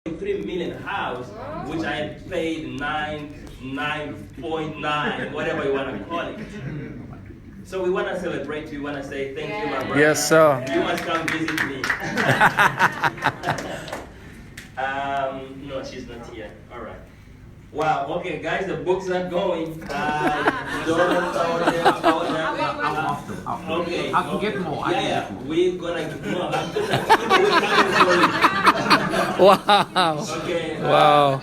3 million house, which I paid 9.9, whatever you want to call it. So we want to celebrate. We want to say thank you, my brother. Yes, sir. You must come visit me. No, she's not here. All right. Wow. Okay, guys, the books are going. Okay. I can get more. Yeah. We're gonna get more. Wow. Okay. Wow.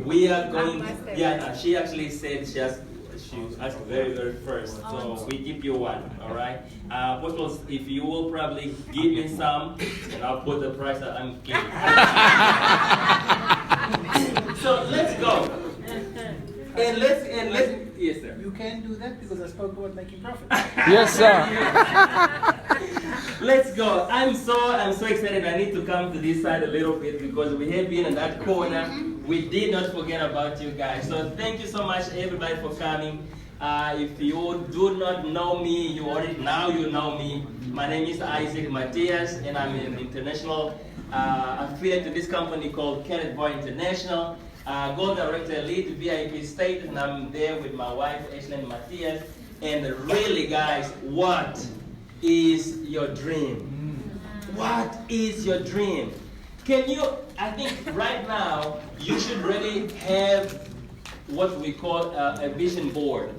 We are going. Yeah. No, she actually said she asked very first. So we give you one. All right. Apostles, if you will probably give me some, and I'll put the price that I'm giving. So let's go. And let's yes, sir. You can do that because I spoke about making profit. Yes, sir. Let's go. I'm so excited. I need to come to this side a little bit because we have been in that corner. We did not forget about you guys. So thank you so much, everybody, for coming. If you do not know me, you know me. My name is Isaac Matias, and I'm an international affiliate to this company called CapeTown International. Gold Director, Lead VIP State, and I'm there with my wife, Ashley Matias. And really, guys, what is your dream? What is your dream? I think right now, you should really have what we call a vision board.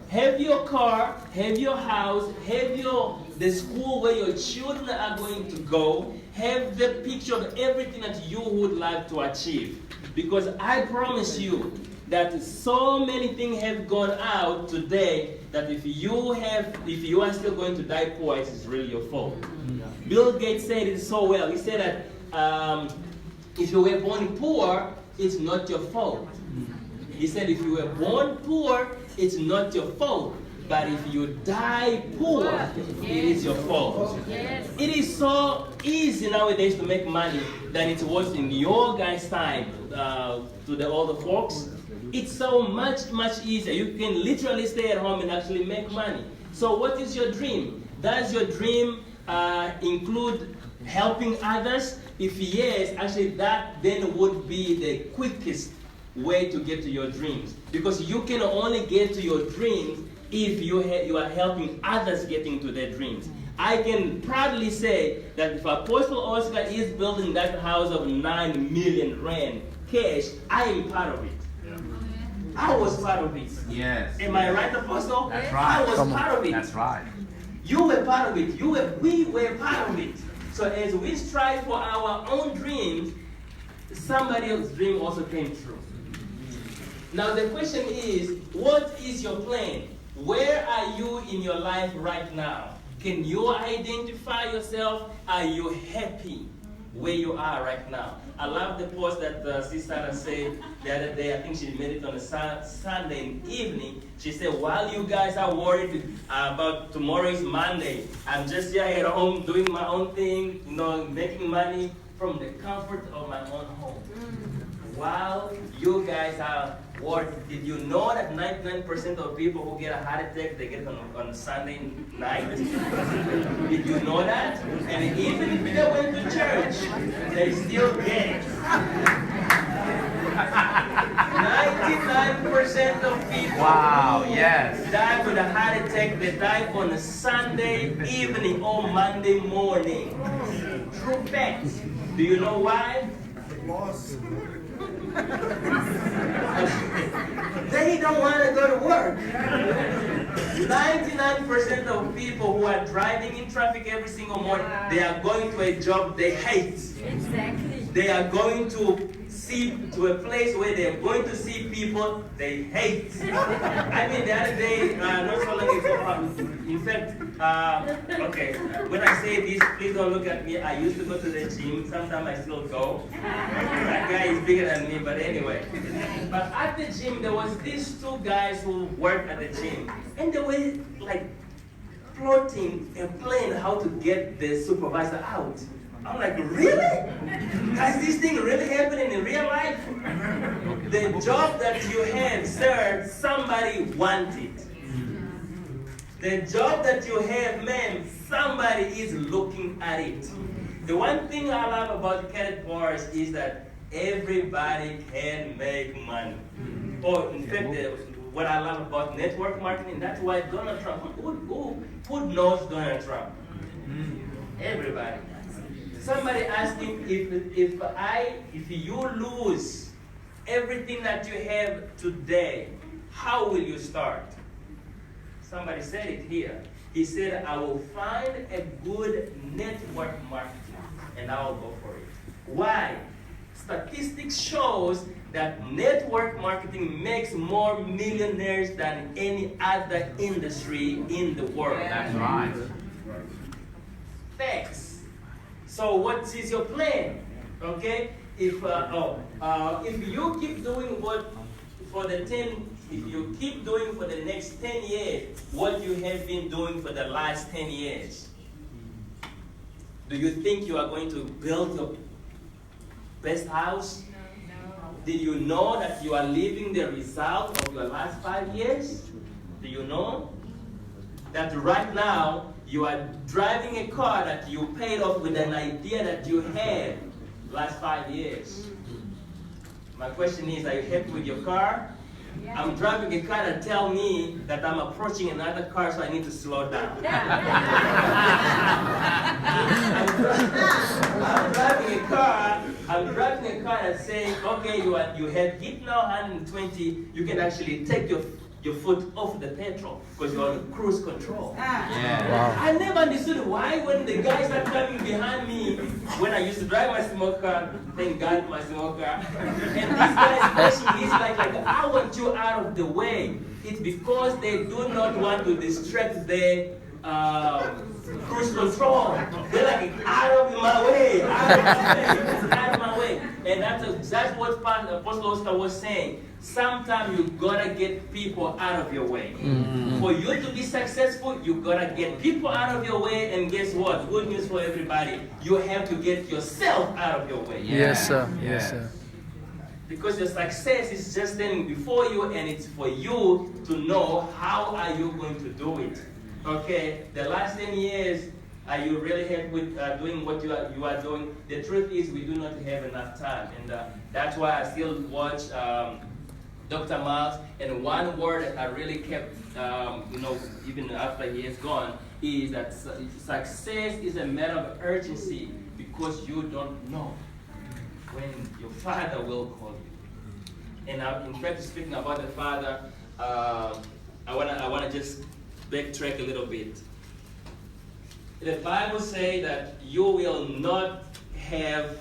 Have your car, have your house, have the school where your children are going to go, have the picture of everything that you would like to achieve. Because I promise you that so many things have gone out today that if you are still going to die poor, it's really your fault. Bill Gates said it so well. He said that if you were born poor, it's not your fault. He said if you were born poor, it's not your fault. But if you die poor, it is your fault. It is so easy nowadays to make money than it was in your guys' time to the older folks. It's so much easier. You can literally stay at home and actually make money. So what is your dream? Does your dream include helping others? If yes, actually that then would be the quickest way to get to your dreams. Because you can only get to your dreams if you are helping others getting to their dreams. I can proudly say that if Apostle Oscar is building that house of 9 million rand cash, I am part of it. I was part of it. Yes. Am I right, Apostle? That's right. I was part of it. That's right. You were part of it. We were part of it. So as we strive for our own dreams, somebody else's dream also came true. Now the question is, what is your plan? Where are you in your life right now? Can you identify yourself? Are you happy where you are right now? I love the post that Sister said the other day. I think she made it on a Sunday evening. She said, while you guys are worried about tomorrow is Monday, I'm just here at home doing my own thing, making money from the comfort of my own home. While you guys are worried, did you know that 99% of people who get a heart attack, they get on Sunday night? Did you know that? And even if they went to church, they still get it. 99% of people who die with a heart attack, they die on a Sunday evening or Monday morning. True fact. Do you know why? They don't want to go to work. 99% of people who are driving in traffic every single morning, they are going to a job they hate. Exactly. They are going to a place where they are going to see people they hate. I mean, the other day, not so long ago, in fact, when I say this, please don't look at me. I used to go to the gym. Sometimes I still go. That guy is bigger than me, but anyway. But at the gym, there was these two guys who worked at the gym. And they were like plotting and planning how to get the supervisor out. I'm like, really? Is this thing really happening in real life? The job that you have, sir, somebody wanted. The job that you have, ma'am, somebody is looking at it. The one thing I love about credit bars is that everybody can make money. Or in fact, what I love about network marketing, that's why Donald Trump, who knows Donald Trump? Everybody. Somebody asked him, if you lose everything that you have today, how will you start? Somebody said it here. He said, I will find a good network marketing and I will go for it. Why? Statistics shows that network marketing makes more millionaires than any other industry in the world. That's right. Facts. So what is your plan? Okay? If you keep doing if you keep doing for the next 10 years what you have been doing for the last 10 years, do you think you are going to build your best house? No. Did you know that you are living the result of your last 5 years? Do you know that right now you are driving a car that you paid off with an idea that you had last 5 years? My question is, are you happy with your car? Yeah. I'm driving a car that tells me that I'm approaching another car, so I need to slow down. I'm driving a car that says, okay, you have hit now 120, you can actually take your foot off the petrol because you're on cruise control. Yeah. Wow. I never understood why when the guys are coming behind me, when I used to drive my small car, thank God my small car, and these guys pushing this like I want you out of the way. It's because they do not want to distract their cruise control. They're like, out of my way, out of my way. And that's what Apostle Oscar was saying. Sometimes you gotta get people out of your way. For you to be successful, you gotta get people out of your way, and guess what? Good news for everybody. You have to get yourself out of your way. Yes, sir. Yeah. Yes, sir. Because your success is just standing before you, and it's for you to know how are you going to do it. Okay, the last 10 years, are you really happy with doing what you are doing? The truth is, we do not have enough time, and that's why I still watch Dr. Miles. And one word that I really kept, even after he is gone, is that success is a matter of urgency because you don't know when your Father will call you. And in fact, speaking about the Father, I wanna just backtrack a little bit. The Bible says that you will not have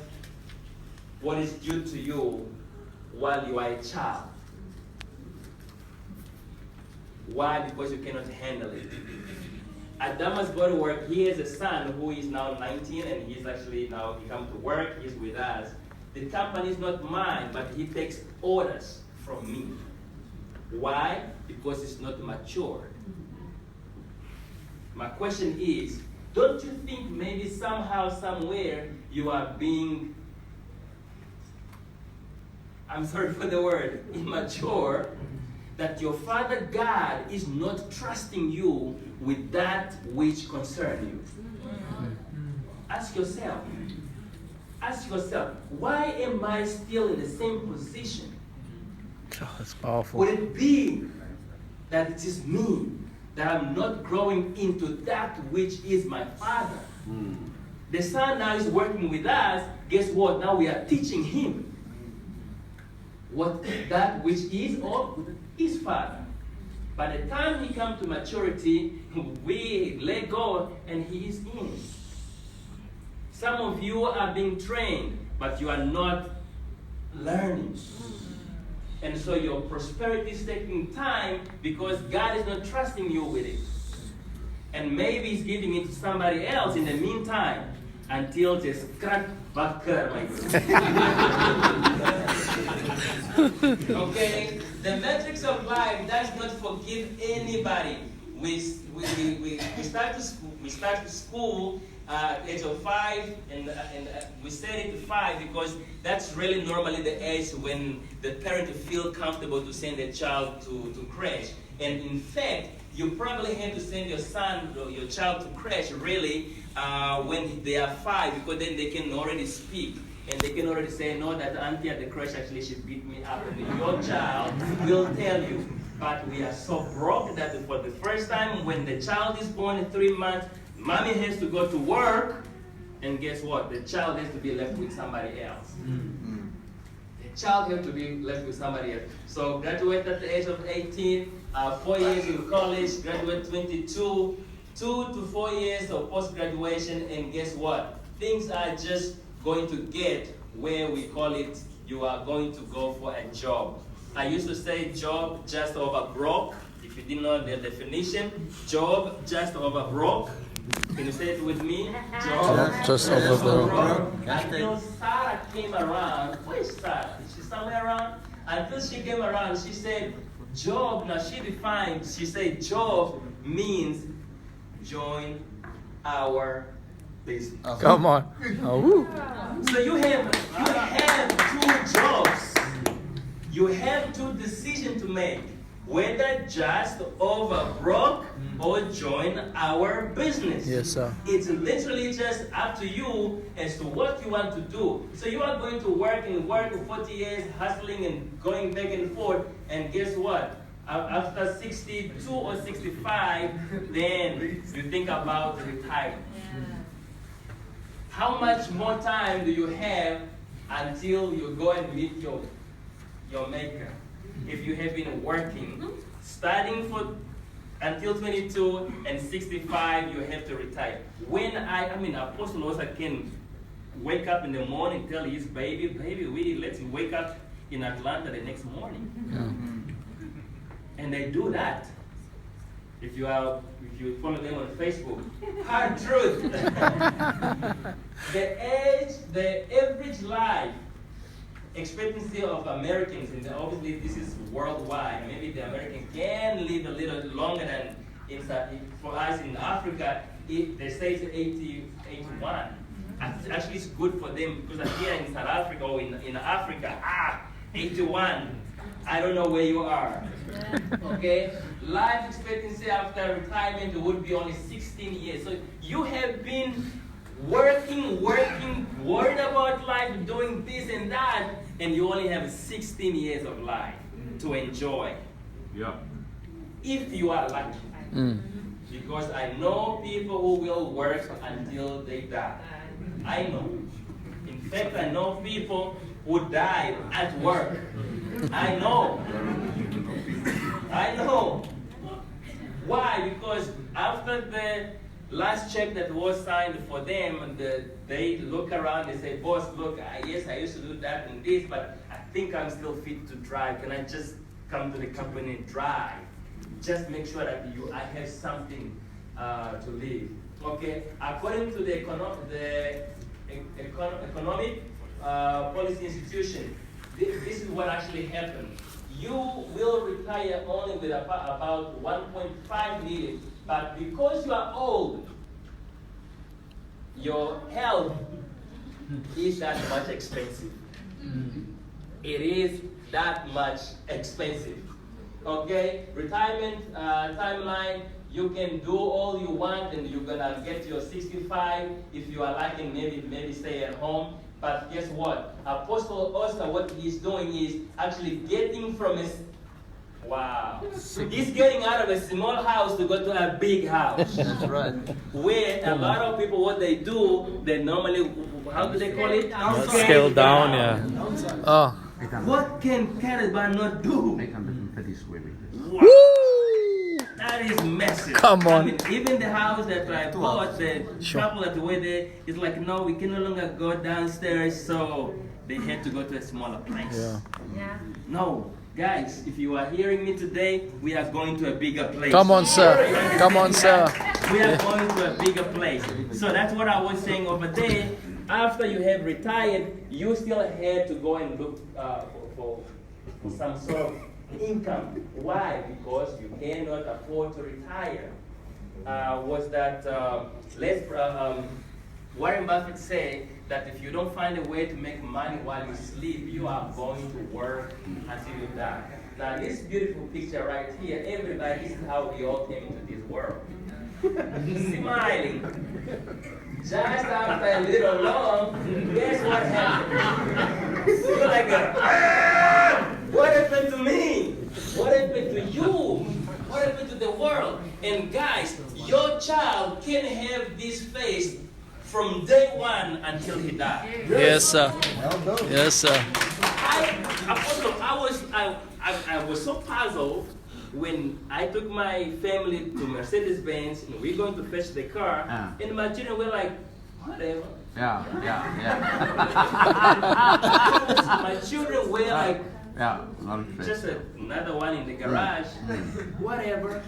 what is due to you while you are a child. Why? Because you cannot handle it. Adam must go to work. He has a son who is now 19, and he's actually now he comes to work. He's with us. The company is not mine, but he takes orders from me. Why? Because it's not mature. My question is, don't you think maybe somehow, somewhere, you are being, I'm sorry for the word, immature, that your Father God is not trusting you with that which concerns you? Ask yourself, why am I still in the same position? Oh, that's powerful. Would it be that it is me, that I'm not growing into that which is my Father? The Son now is working with us. Guess what? Now we are teaching him what that which is of his Father. By the time he comes to maturity, we let go and he is in. Some of you are being trained, but you are not learning. And so your prosperity is taking time because God is not trusting you with it. And maybe he's giving it to somebody else in the meantime until just crack back. Okay? The metrics of life does not forgive anybody. We start to school at age of 5, and we set it to 5 because that's really normally the age when the parent feel comfortable to send their child to crash. And in fact, You probably have to send your son or your child to crash really when they are 5, because then they can already speak. And they can already say, no, that auntie at the crash actually she beat me up. And your child will tell you. But we are so broke that for the first time when the child is born in 3 months, mommy has to go to work. And guess what? The child has to be left with somebody else. The child has to be left with somebody else. So graduate at the age of 18, 4 years in college, graduate 22, 2 to 4 years of post-graduation, and guess what? Things are just going to get where we call it, you are going to go for a job. I used to say job just over broke. If you didn't know the definition, job just over broke. Can you say it with me? Job Just over broke. Until Sarah came around. Where is Sarah? Is she somewhere around? Until she came around, she said, job, now she defined, she said job means join our business. Come on. Oh, woo. So you have 2 jobs. You have 2 decisions to make. Whether just over broke or join our business. Yes, sir. It's literally just up to you as to what you want to do. So you are going to work for 40 years, hustling and going back and forth, and guess what? After 62 or 65, then you think about retirement. How much more time do you have until you go and meet your maker? If you have been working, starting until 22 and 65, you have to retire. When Apostle also can wake up in the morning, tell his baby, let's wake up in Atlanta the next morning. Yeah. And they do that. If you follow them on Facebook, hard truth. The average life expectancy of Americans, and obviously this is worldwide, maybe the American can live a little longer than for us in Africa, they say it's 81. Actually it's good for them, because here in South Africa or in Africa, 81. I don't know where you are. Okay? Life expectancy after retirement would be only 16 years. So you have been working, worried about life, doing this and that, and you only have 16 years of life to enjoy. Yeah. If you are lucky. Because I know people who will work until they die. I know. In fact, I know people who died at work. I know. Why? Because after the last check that was signed for them, they look around and say, boss, look, yes, I used to do that and this, but I think I'm still fit to drive. Can I just come to the company and drive? Just make sure that I have something to live. Okay, according to the economic policy institution, this is what actually happened. You will retire only with about 1.5 million, but because you are old, your health is that much expensive. It is that much expensive. Okay, retirement timeline, you can do all you want and you're gonna get your 65 if you are lucky, maybe stay at home. But guess what? Apostle Oscar, what he's doing is actually getting from he's getting out of a small house to go to a big house. That's right. Where a lot of people, what they do, they normally, how do they call it? Scale down, yeah. Oh. What can Cannibal not do? Wow. Woo! That is massive. Come on. I mean, even the house that I bought, the couple that were there, it's like, no, we can no longer go downstairs, so they had to go to a smaller place. Yeah. No, guys, if you are hearing me today, we are going to a bigger place. Come on, sir. Come on, sir. We are going to a bigger place. So that's what I was saying over there. After you have retired, you still had to go and look for some sort of income. Why? Because you cannot afford to retire. Warren Buffett said that if you don't find a way to make money while you sleep, you are going to work until you die. Now this beautiful picture right here, everybody, this is how we all came into this world. Smiling. Just after a little long, guess what happened? You're like, what happened to me? What happened to you? What happened to the world? And guys, your child can have this face from day one until he dies. Yes, sir. Yes, sir. I was so puzzled when I took my family to Mercedes-Benz and we're going to fetch the car, and my children were like, whatever. Yeah. My children were like, Yeah, not just another one in the garage, whatever.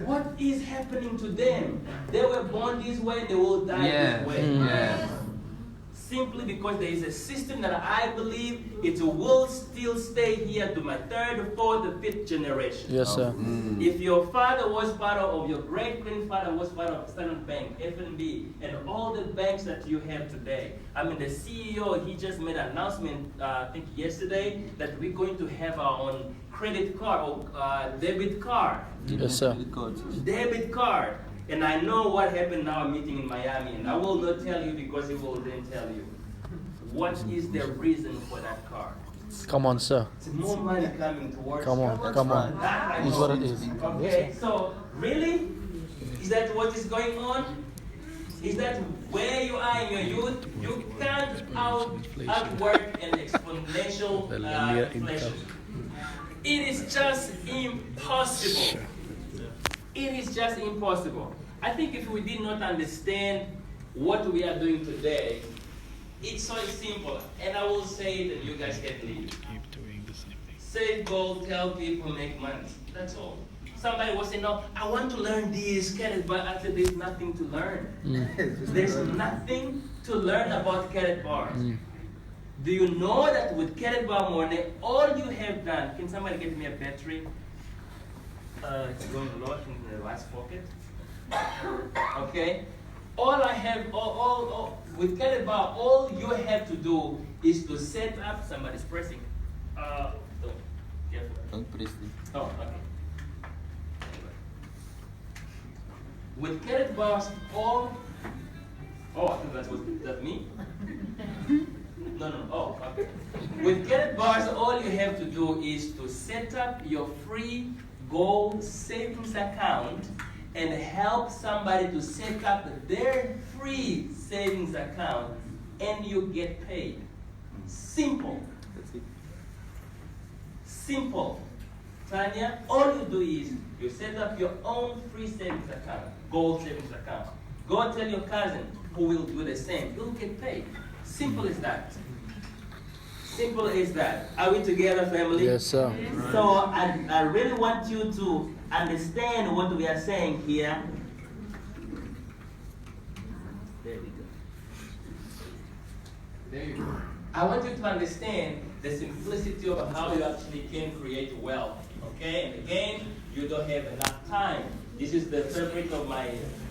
What is happening to them? They were born this way, they will die this way. Yeah. Simply because there is a system that I believe it will still stay here to my third, fourth, fifth generation. Yes, sir. If your father was part of, your great-grandfather was part of Standard Bank, FNB, and all the banks that you have today. I mean, the CEO, he just made an announcement, I think yesterday, that we're going to have our own credit card or debit card. Yes, sir. Debit card. And I know what happened now meeting in Miami, and I will not tell you because he will then tell you. What is the reason for that card? Come on, sir. It's more money coming towards Come on, come on. that. It's what it is. Okay, so really? Is that what is going on? Is that where you are in your youth? You can't outwork an exponential inflation. It is just impossible. It is just impossible. I think if we did not understand what we are doing today, it's so simple. And I will say it and you guys can leave. Save gold, tell people make money. That's all. Somebody will say, no, I want to learn this, but I said there's nothing to learn. There's nothing to learn about carrot bars. Do you know that with carrot bar money, all you have done, can somebody get me a battery? It's going a lot in the last pocket. Okay? All I have, with carrot bar, all you have to do is to set up, somebody's pressing. Careful. Don't press it. Oh, okay. With carrot bars, I think that me? No, oh, okay. With carrot bars, all you have to do is to set up your free gold savings account and help somebody to set up their free savings account, and you get paid. Simple. That's it. Simple. Tanya, all you do is you set up your own free savings account, gold savings account. Go tell your cousin who will do the same. You'll get paid. Simple as that. Simple as that. Are we together, family? Yes, sir. So I really want you to understand what we are saying here. There we go. There you go. I want you to understand the simplicity of how you actually can create wealth. Okay? And again, you don't have enough time. This is the favorite of my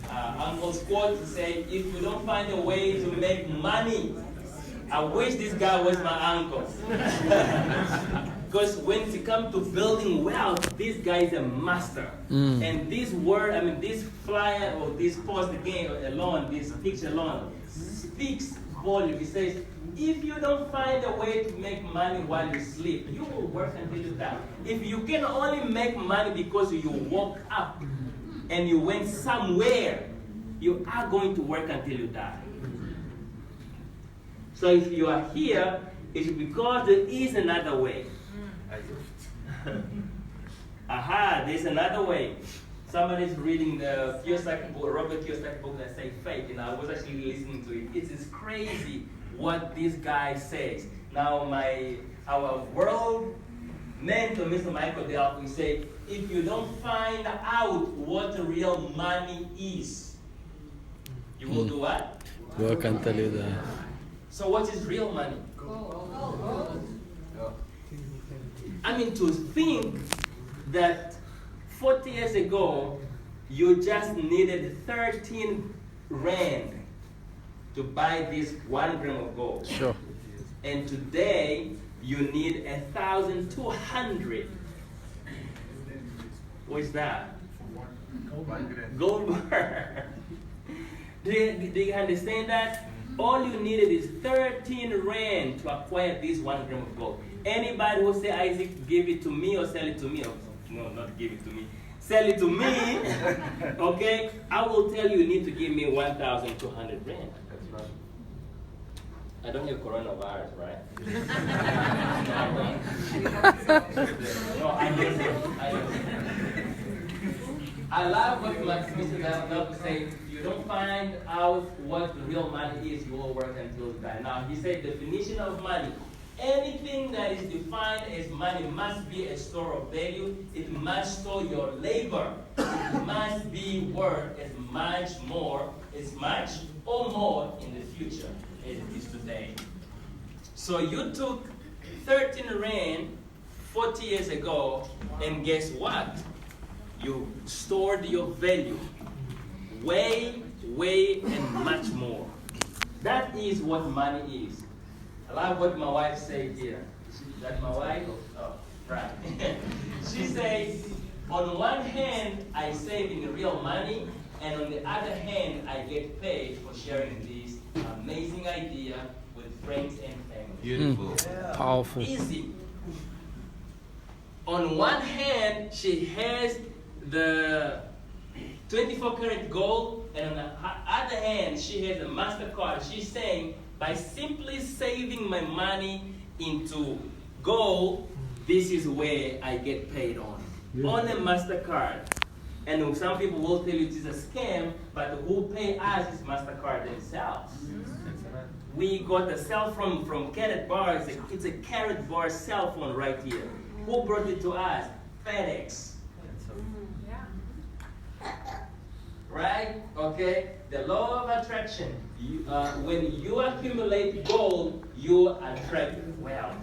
uncle's quote to say, if you don't find a way to make money, I wish this guy was my uncle. Because when it comes to building wealth, this guy is a master. And this word, this flyer or this post again alone, this picture alone, speaks volume. It says, if you don't find a way to make money while you sleep, you will work until you die. If you can only make money because you woke up and you went somewhere, you are going to work until you die. So if you are here, it's because there is another way. There's another way. Somebody's reading the Kiyosaki book, Robert Kiyosaki book that says faith, and I was actually listening to it. It is crazy what this guy says. Now our world mentor, Mr. Michael Dell, we say, if you don't find out what real money is, you will do what? Work until you die. So what is real money? To think that 40 years ago, you just needed 13 rand to buy this 1 gram of gold. Sure. And today, you need 1,200. What's that? Gold bar. Do you understand that? All you needed is 13 rand to acquire this 1 gram of gold. Anybody who say, Isaac, give it to me or sell it to me, or, no, not give it to me, sell it to me, okay, I will tell you, you need to give me 1,200 rand. I don't have coronavirus, right? No, I don't. I love what Mr. Dell said. You don't find out what the real money is, you will work until you die. Now, he said definition of money. Anything that is defined as money must be a store of value. It must store your labor. It must be worth as much or more in the future as it is today. So you took 13 rand 40 years ago, and guess what? You stored your value way, and much more. That is what money is. I love what my wife said here. Is that my wife? Oh, right. She says, on one hand, I save in real money, and on the other hand, I get paid for sharing this amazing idea with friends and family. Beautiful. Yeah. Powerful. Easy. On one hand, she has the 24 karat gold, and on the other hand, she has a MasterCard. She's saying, by simply saving my money into gold, this is where I get paid on. Yeah. On a MasterCard. And some people will tell you it is a scam, but who pay us is MasterCard themselves. We got a cell phone from Carat Bar. It's a Carat Bar cell phone right here. Who brought it to us? FedEx. Right? Okay? The law of attraction. When you accumulate gold, you attract wealth.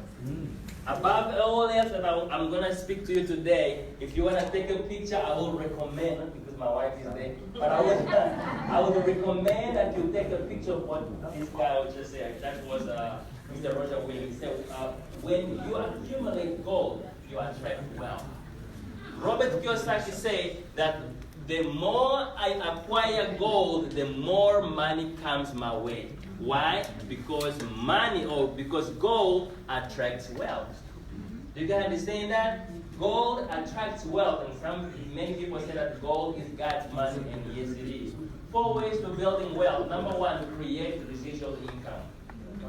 Above all else that I'm going to speak to you today, if you want to take a picture, I will recommend, not because my wife is there, but I would recommend that you take a picture of what this guy was just saying. That was Mr. Roger Williams. He said, when you accumulate gold, you attract wealth. Robert Kiyosaki said that the more I acquire gold, the more money comes my way. Why? Because because gold attracts wealth. Do you guys understand that? Gold attracts wealth, and many people say that gold is God's money, and yes it is. 4 ways to building wealth. Number 1, create residual income.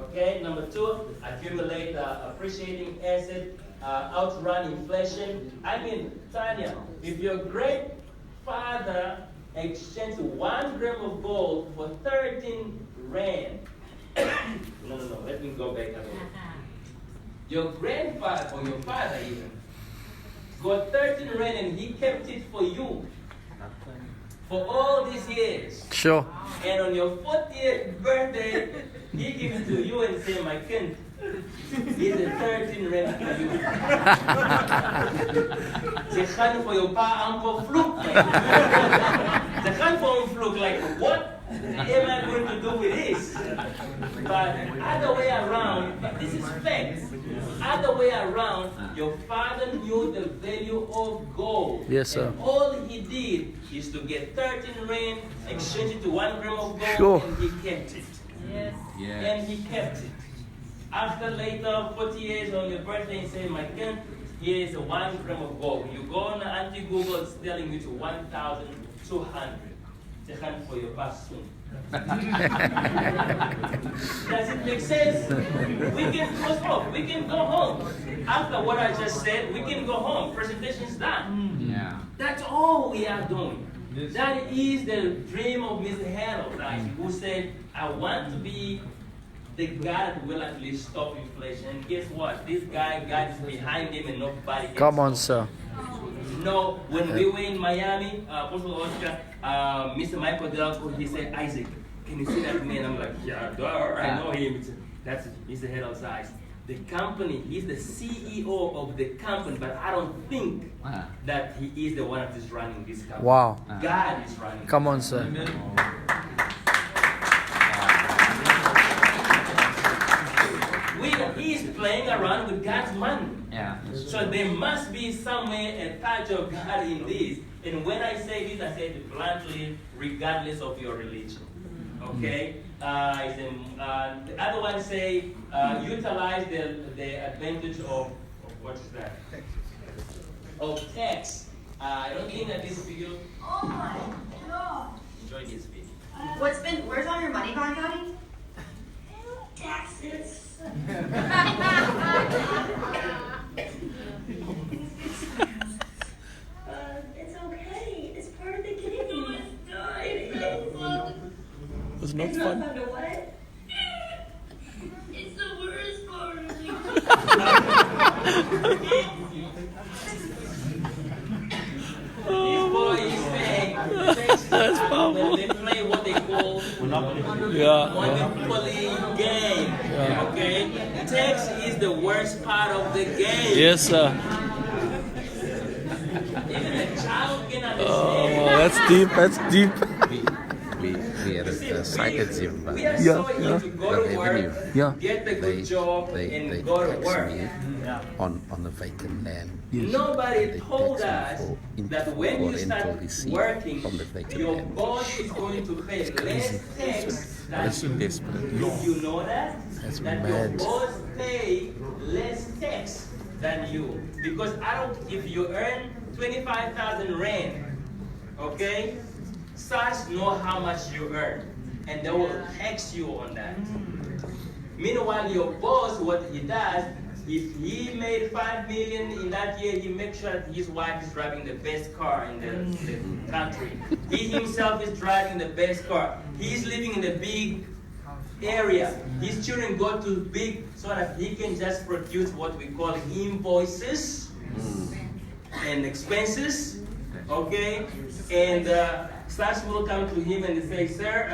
Okay. Number 2, accumulate appreciating asset, outrun inflation. I mean, Tanya, if your great-father exchanged 1 gram of gold for 13 rand. No, let me go back a little. Your grandfather, or your father even, got 13 rand and he kept it for you for all these years. Sure. And on your 40th birthday, he gives it to you and say, my kin, here's a 13 rand for you. Ze gaan for your pa amper vloek. Ze gaan for him vloek, like, what am I going to do with this? But other way around, this is facts. Other way around, your father knew the value of gold. Yes, sir. And all he did is to get 13 rand, exchange it to 1 gram of gold, Sure. and he kept it. Yes. And he kept it. After later, 40 years on your birthday, he said, my kin, here is 1 gram of gold. You go on anti-Google, it's telling you to 1,200. It's a for your past soon. Does it make sense? We can close off. We can go home. After what I just said, we can go home. Presentation's done. Yeah. That's all we are doing. That is the dream of Mr. Harold, who said, I want to be the guy that will actually stop inflation. And guess what? This guy, God is behind him and nobody can Come on, stop sir. him. No, when we were in Miami, Apostle Oscar, Mr. Michael Delco, he said, Isaac, can you see that man? I'm like, yeah, duh, I know him. That's Mr. Harold's eyes. The company, he's the CEO of the company, but I don't think that he is the one that is running this company. Wow. God is running. Come on, sir. He's He's playing around with God's money. Yeah. So there must be somewhere a touch of God in this. And when I say this, I say it bluntly, regardless of your religion. Okay? The other one say, utilize the advantage of what is that? Of text. I don't think that this video. Oh my God. Enjoy this video. Where's all your money gone, Daddy? Taxes. It's okay. It's part of the game. Was not It's fun. not fun to what? It's the worst part of the game. This boy is saying, when they play what they call Yeah. Monopoly game. Yeah. Okay? Text is the worst part of the game. Yes, sir. Even a child can Oh, understand. that's deep. That's deep. We are excited him, but We are Yeah, so yeah. easy to go to work, Yeah. get a good job, and they go to tax work. me on the vacant land. Nobody They told tax us me that when for you start rental receipt working, from the vacant your land. boss is going to pay less tax than That's you. desperate. You know that? That's That your mad. boss pay less tax than you. Because if you earn 25,000 rand, okay, SARS know how much you earn, and they will tax you on that. Meanwhile, your boss, what he does, if he made 5 million in that year, he makes sure that his wife is driving the best car in the country. He himself is driving the best car. He's living in a big area. His children go to big, so that he can just produce what we call invoices and expenses. Okay? And SARS will come to him and say, sir,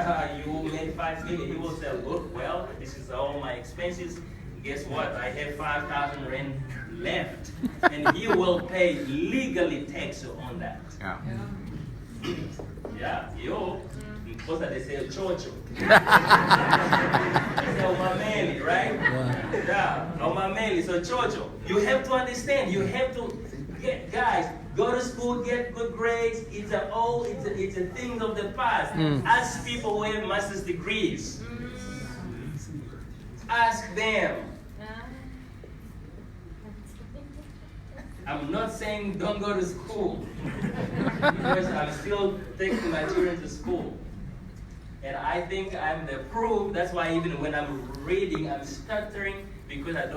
you made 5 million. He will say, look, well, this is all my expenses. Guess what? I have 5,000 rand left. And he will pay legally tax on that. Yeah. Yeah, yo. Because they say chocho. They say omameli, right? Yeah, omameli, so chocho. You have to understand, you have to guys, go to school, get good grades. It's a thing of the past. Ask people who have master's degrees. Ask them. I'm not saying don't go to school, because I'm still taking my children to school. And I think I'm the proof. That's why even when I'm reading, I'm stuttering, because I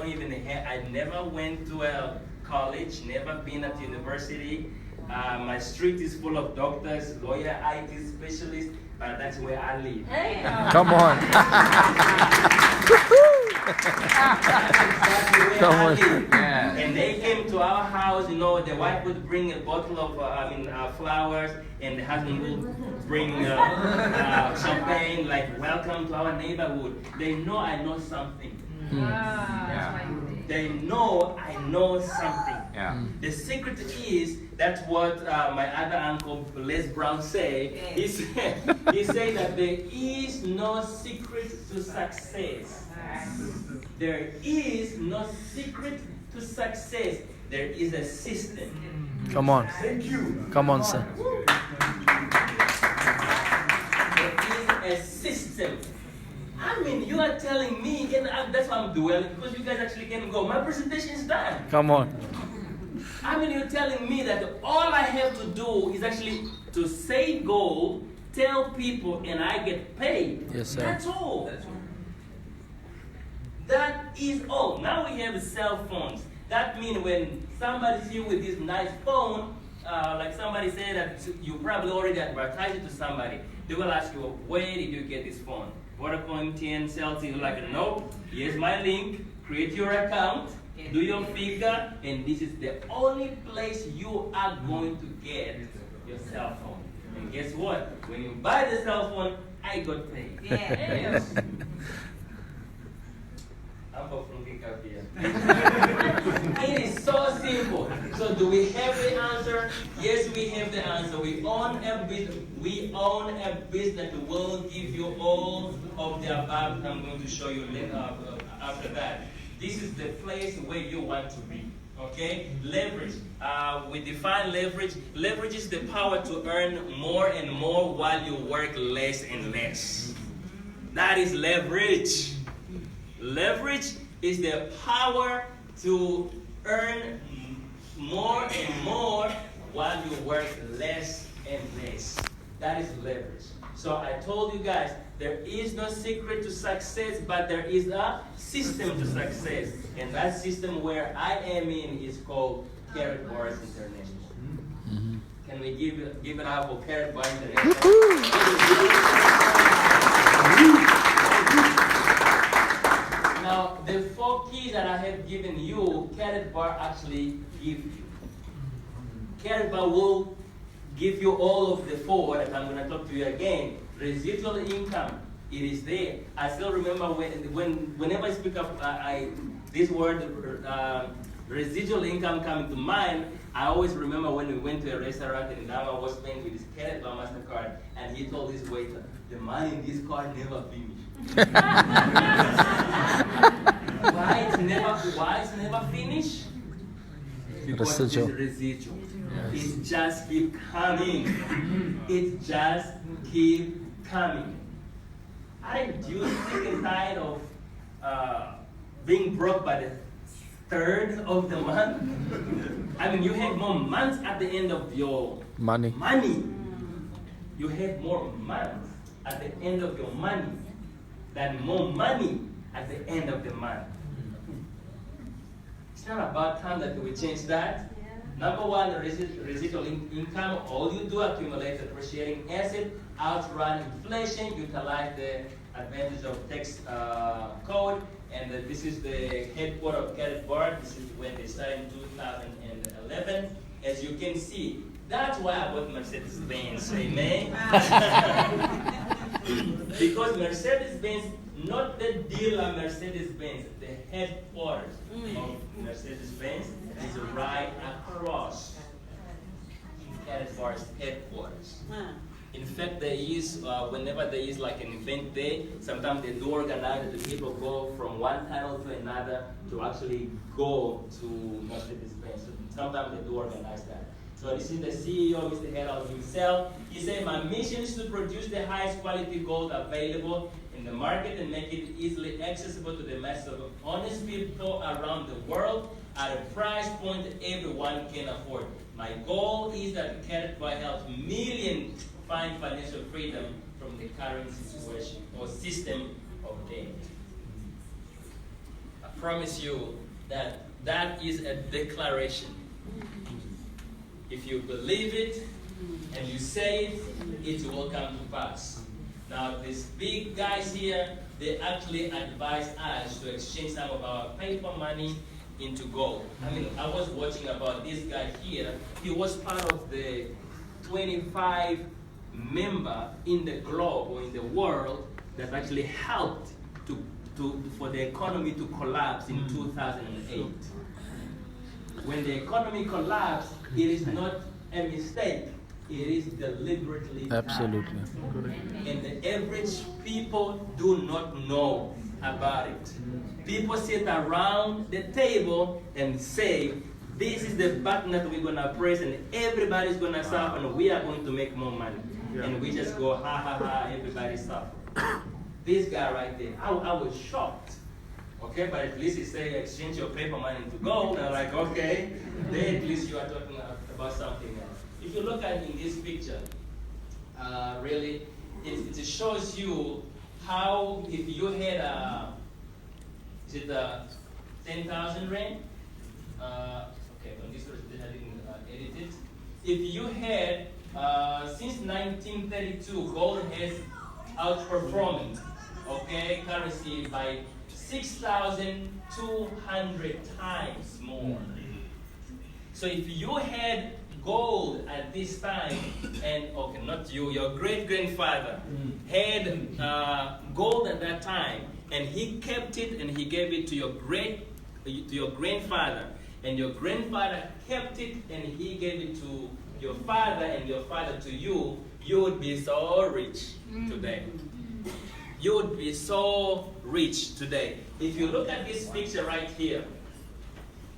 never went to a college, never been at university. My street is full of doctors, lawyer, IT specialists, but that's where I live. Come on. Come on. Yeah. And they came to our house, the wife would bring a bottle of flowers, and the husband would bring champagne, like, welcome to our neighborhood. They know I know something. Yeah. They know I know something. Yeah. The secret is, that's what my other uncle, Les Brown, say. He said that there is no secret to success. There is no secret to success. There is a system. Come on. Come on, sir. There is a system. I mean, you are telling me, and that's why I'm dwelling, because you guys actually can go. My presentation is done. Come on. I mean, you're telling me that all I have to do is actually to say gold, tell people, and I get paid. Yes, sir. That's all. That is all. Now we have cell phones. That means when somebody's here with this nice phone, like somebody said that you probably already advertised it to somebody, they will ask you, where did you get this phone? Vodacom, TN, Celtic. You're like, nope, here's my link, create your account, do your figure, and this is the only place you are going to get your cell phone. And guess what? When you buy the cell phone, I got paid. Yeah. It is so simple. So do we have the answer? Yes, we have the answer. We own a business. We own a business that will give you all of the above. I'm going to show you later, after that. this is the place where you want to be. Okay? Leverage. We define leverage. Leverage is the power to earn more and more while you work less and less. That is leverage. Leverage is the power to earn more and more while you work less and less. That is leverage. So I told you guys, there is no secret to success, but there is a system to success. And that system where I am in is called Carrot Bars International. Can we give it up for Carrot Bars International? Now, the 4 keys that I have given you, Carrot Bar actually give you. Carrot Bar will give you all of the 4 that I'm going to talk to you again. Residual income, it is there. I still remember whenever I speak of this word, residual income coming to mind, I always remember when we went to a restaurant and Dama was paying with his Carrot Bar MasterCard, and he told his waiter, the money in this card never finished. Why it's never finished? Because it's residual. Yes. It just keep coming. It just keep coming. Aren't you sick and tired of being broke by the 3rd of the month? I mean, you have more months at the end of your Money. You have more months at the end of your money than more money at the end of the month. It's not about time that we change that. Number 1, residual income. All you do accumulate appreciating asset, outrun inflation, utilize the advantage of tax code, and this is the headquarters of Carrot Bar. This is when they started in 2011. As you can see, that's why I bought Mercedes-Benz. Amen. Because Mercedes-Benz, not the dealer Mercedes-Benz, the headquarters of Mercedes-Benz is right across Carrot Bar's headquarters. In fact, there is, whenever there is like an event day, sometimes they do organize that the people go from one tunnel to another to actually go to Mercedes-Benz. So sometimes they do organize that. So this is the CEO, Mr. Herald himself. He said, my mission is to produce the highest quality gold available in the market and make it easily accessible to the masses of honest people around the world at a price point that everyone can afford. My goal is that Carrot Bar helps millions find financial freedom from the current situation or system of debt. I promise you that that is a declaration. If you believe it and you say it, it will come to pass. Now, these big guys here, they actually advise us to exchange some of our paper money into gold. I mean, I was watching about this guy here. He was part of the 25 member in the globe or in the world that actually helped for the economy to collapse in 2008. When the economy collapsed, it is not a mistake. It is deliberately done. Absolutely. And the average people do not know about it. People sit around the table and say, this is the button that we're going to press and everybody's going to suffer and we are going to make more money. And we just go, ha ha ha, everybody suffer. This guy right there, I was shocked. Okay, but at least he say exchange your paper money into gold. And I'm like, okay, then at least you are talking about something else. If you look at in this picture, really, it shows you how if you had is it 10,000 rand? Okay, on this version I didn't edit it. If you had since 1932, gold has outperformed, okay, currency by 6,200 times more. So if you had gold at this time, and okay, not you, your great-grandfather had gold at that time, and he kept it and he gave it to your grandfather, and your grandfather kept it and he gave it to your father, and your father to you, you would be so rich today. you would be so rich today. If you look at this picture right here,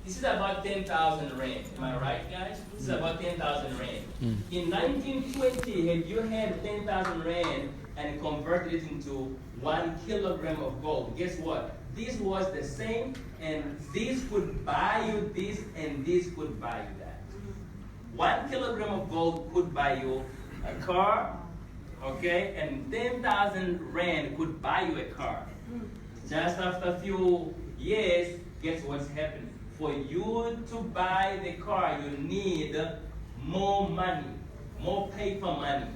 this is about 10,000 rand. Am I right, guys? This is about 10,000 rand. In 1920, had you had 10,000 rand and converted it into 1 kilogram of gold, guess what? This was the same, and this could buy you this, and this could buy you that. 1 kilogram of gold could buy you a car, okay? And 10,000 rand could buy you a car. Just after a few years, guess what's happening? For you to buy the car, you need more money, more paper money.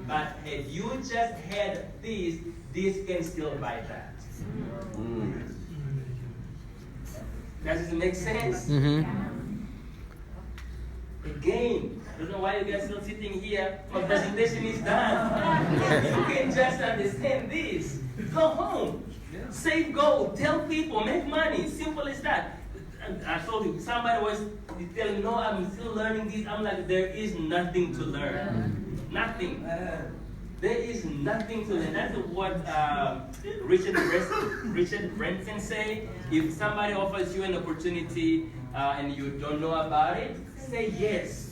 But had you just had this can still buy that. Does it make sense? Again, I don't know why you guys are still sitting here. My presentation is done. You can just understand this. Go home. Save gold. Tell people. Make money. Simple as that. I told you, somebody was telling, no, I'm still learning this. I'm like, there is nothing to learn. Nothing. There is nothing to learn. That's what Richard Branson say. If somebody offers you an opportunity and you don't know about it, say yes.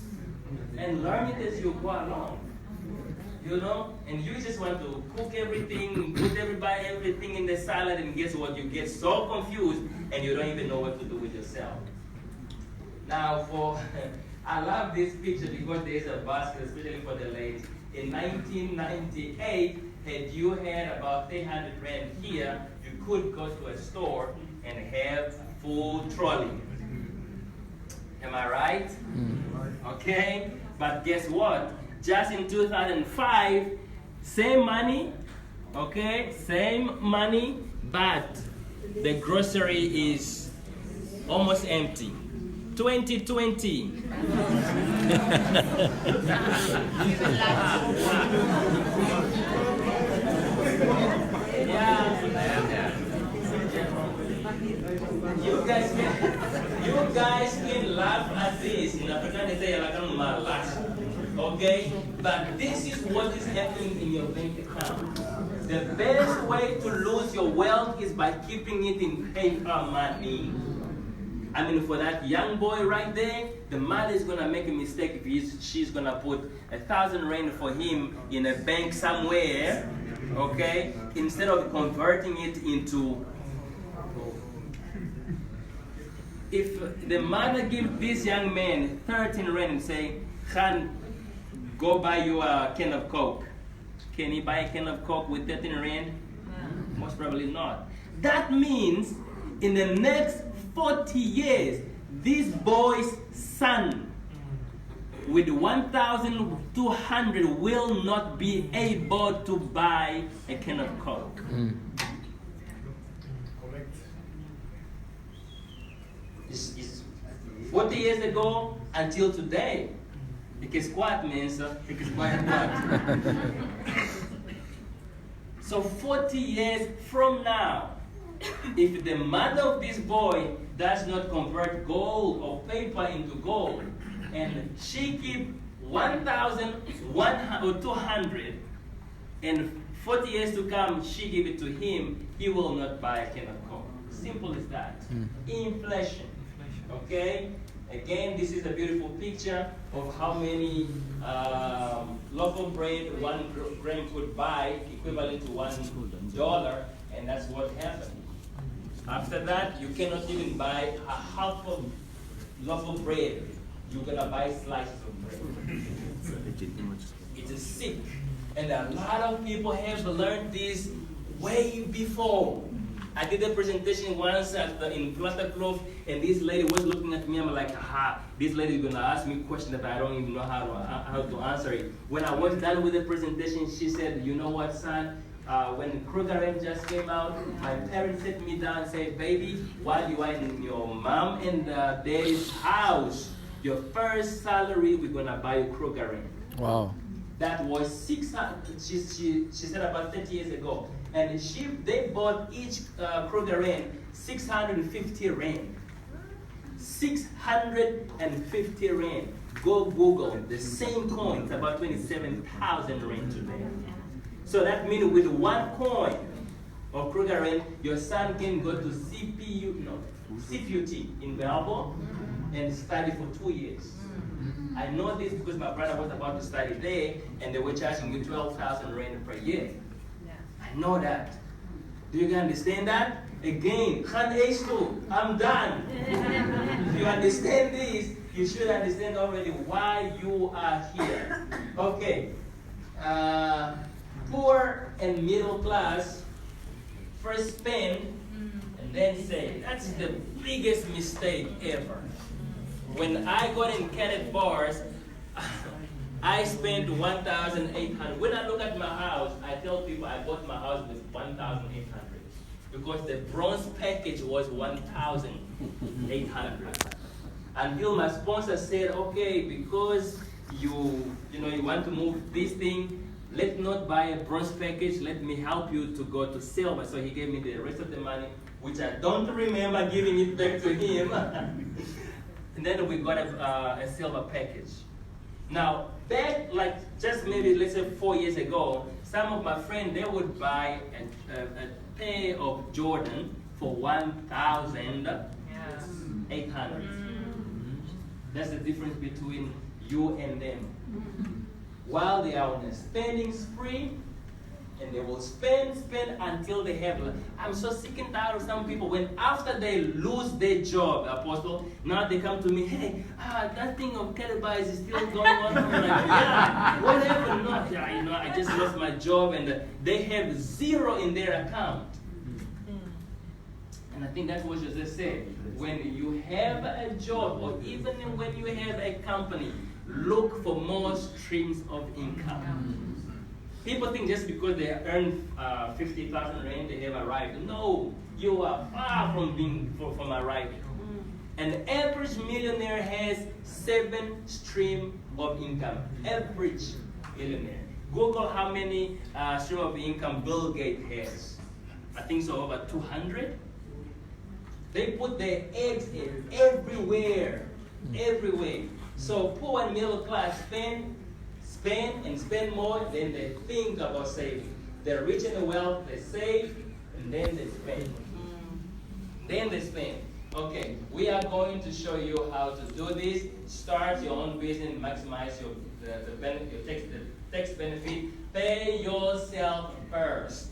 And learn it as you go along. You know? And you just want to cook everything, put everything in the salad, and guess what? You get so confused and you don't even know what to do with yourself. Now, I love this picture because there is a basket, especially for the ladies. In 1998, had you had about 300 rand here, you could go to a store and have full trolley. Am I right? Okay, but guess what? Just in 2005, same money, okay, same money, but the grocery is almost empty. 2020. You guys can laugh at this. Okay? But this is what is happening in your bank account. The best way to lose your wealth is by keeping it in paper money. I mean, for that young boy right there, the mother is gonna make a mistake if she's gonna put 1,000 rand for him in a bank somewhere, okay? Instead of converting it into. If the mother gives this young man 13 rand and say, Khan, go buy you a can of Coke. Can he buy a can of Coke with 13 rand? Most probably not. That means in the next 40 years, this boy's son with 1,200 will not be able to buy a can of Coke. 40 years ago until today, because squat means because quiet. So 40 years from now, if the mother of this boy does not convert gold or paper into gold, and she keep 1,200, and 40 years to come, she give it to him, he will not buy a can of Coke. Simple as that. Inflation. Okay? Again, this is a beautiful picture of how many loaf of bread 1 gram could buy, equivalent to $1, and that's what happened. After that, you cannot even buy a half of loaf of bread. You're gonna buy slices of bread. It is sick, and a lot of people have learned this way before. I did a presentation once in Plata Clove, and this lady was looking at me. I'm like, aha, this lady is gonna ask me a question that I don't even know how to answer it. When I was done with the presentation, she said, you know what, son? When Kruger just came out, my parents sat me down and said, baby, while you are in your mom and daddy's house, your first salary, we're gonna buy you Kruger. Wow. That was 600. She said about 30 years ago. And they bought each Kruger 650 rand. 650 rand. Go Google the same coin. It's about 27,000 rand today. So that means with 1 coin, of Kruger Run, your son can go to CPUT in Melbourne and study for 2 years. I know this because my brother was about to study there and they were charging me 12,000 rand per year. I know that. Do you understand that? Again, Khan H2, I'm done. If you understand this, you should understand already why you are here. Okay. Poor and middle class first spend and then save. That's the biggest mistake ever. When I got in cadet bars, I spent 1,800. When I look at my house, I tell people I bought my house with 1,800 because the bronze package was 1,800. Until my sponsor said, okay, because you want to move this thing, let's not buy a bronze package, let me help you to go to silver. So he gave me the rest of the money, which I don't remember giving it back to him. And then we got a silver package. Now, back like just maybe let's say 4 years ago, some of my friends, they would buy a pair of Jordan for 1,800. That's the difference between you and them. While they are on a spending spree, and they will spend until they have. I'm so sick and tired of some people when after they lose their job, Apostle, now they come to me, hey, that thing of cannabis is still going on. I'm like, yeah, what happened? No, yeah, I just lost my job, and they have zero in their account. And I think that's what Jose said. When you have a job, or even when you have a company, look for more streams of income. People think just because they earn 50,000 rand, they have arrived. No, you are far from being from arriving. An average millionaire has 7 streams of income. Average millionaire. Google how many streams of income Bill Gates has. I think so, over 200. They put their eggs in everywhere. Everywhere. So poor and middle class spend more than they think about saving. The rich and the wealth, they save and then they spend. Then they spend. Okay, we are going to show you how to do this. Start your own business, maximize your tax benefit. Pay yourself first.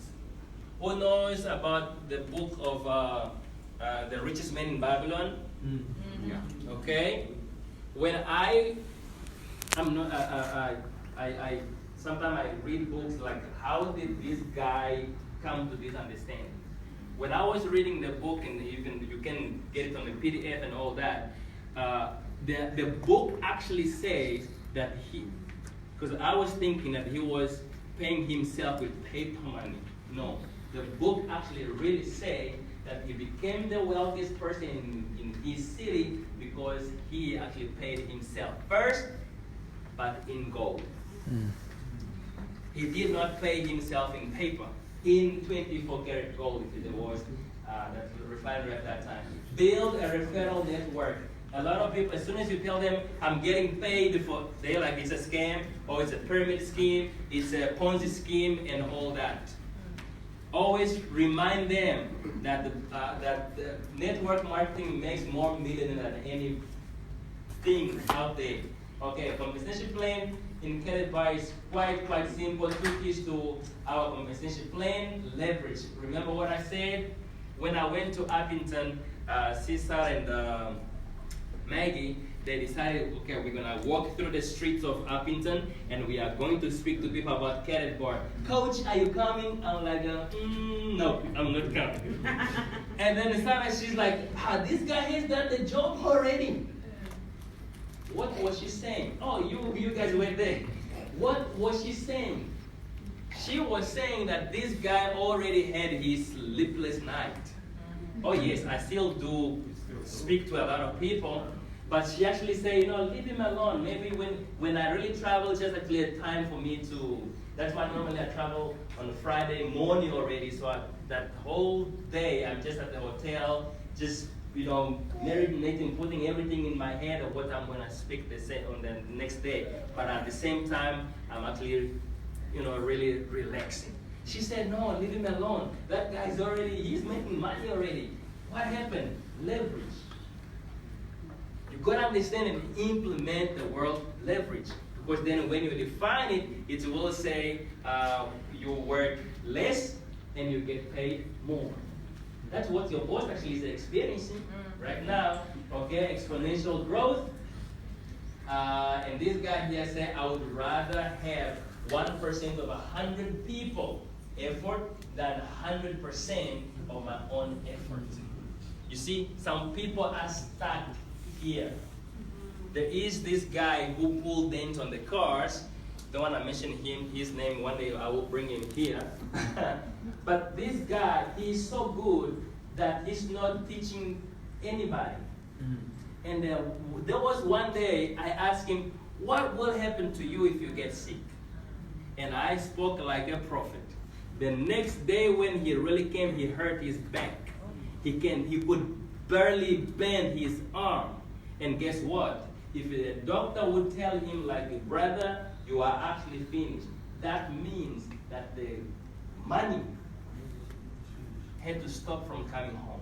Who knows about the book of the richest man in Babylon? Yeah. Okay. When sometimes I read books like how did this guy come to this understanding? When I was reading the book, and even you can get it on the PDF and all that, the book actually says that because I was thinking that he was paying himself with paper money. No, the book actually really says that he became the wealthiest person in his city because he actually paid himself first, but in gold. He did not pay himself in paper, in 24 karat gold, if it was that refinery at that time. Build a referral network. A lot of people, as soon as you tell them, I'm getting paid for, they're like, it's a scam, or it's a pyramid scheme, it's a Ponzi scheme, and all that. Always remind them that the network marketing makes more million than anything out there. Okay, compensation plan in Credit Bar is quite simple. 2 keys to our compensation plan: leverage. Remember what I said? When I went to Appington, Cesar and Maggie, they decided, okay, we're gonna walk through the streets of Appington and we are going to speak to people about Credit Bar. Coach, are you coming? I'm like, no, I'm not coming. And then Sarah, she's like, this guy has done the job already. What was she saying? Oh, you guys were there. What was she saying? She was saying that this guy already had his sleepless night. Oh yes, I still do speak to a lot of people, but she actually said, leave him alone. Maybe when I really travel, just actually a time for me to, that's why normally I travel on Friday morning already, so that whole day I'm just at the hotel, just marinating, putting everything in my head of what I'm going to speak on the next day. But at the same time, I'm actually, really relaxing. She said, no, leave him alone. That guy's he's making money already. What happened? Leverage. You gotta understand and implement the word leverage. Because then when you define it, it will say you work less and you get paid more. That's what your boss actually is experiencing right now. Okay, exponential growth. And this guy here said, I would rather have 1% of 100 people effort than 100% of my own effort. You see, some people are stuck here. There is this guy who pulled dents on the cars. Don't want to mention his name. One day I will bring him here. But this guy, he's so good that he's not teaching anybody. And there was one day I asked him, what will happen to you if you get sick? And I spoke like a prophet. The next day when he really came, he hurt his back. He could barely bend his arm. And guess what? If the doctor would tell him like, brother, you are actually finished, that means that the money had to stop from coming home.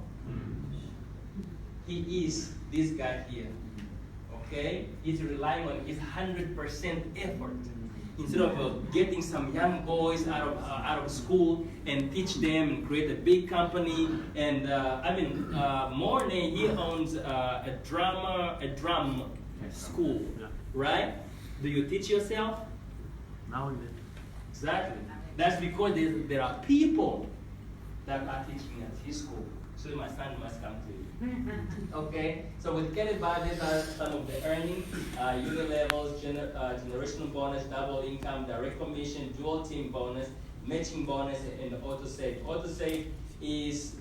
He is this guy here, okay? He's relying on his 100% effort. Instead of getting some young boys out of school and teach them and create a big company. And Morne, he owns a drum school, right? Do you teach yourself? Now and then. Exactly. That's because there are people that are teaching at his school. So my son must come to you. Okay, so with Credit Bar, these are some of the earnings, unit levels, generational bonus, double income, direct commission, dual team bonus, matching bonus, and auto-save. Auto-save is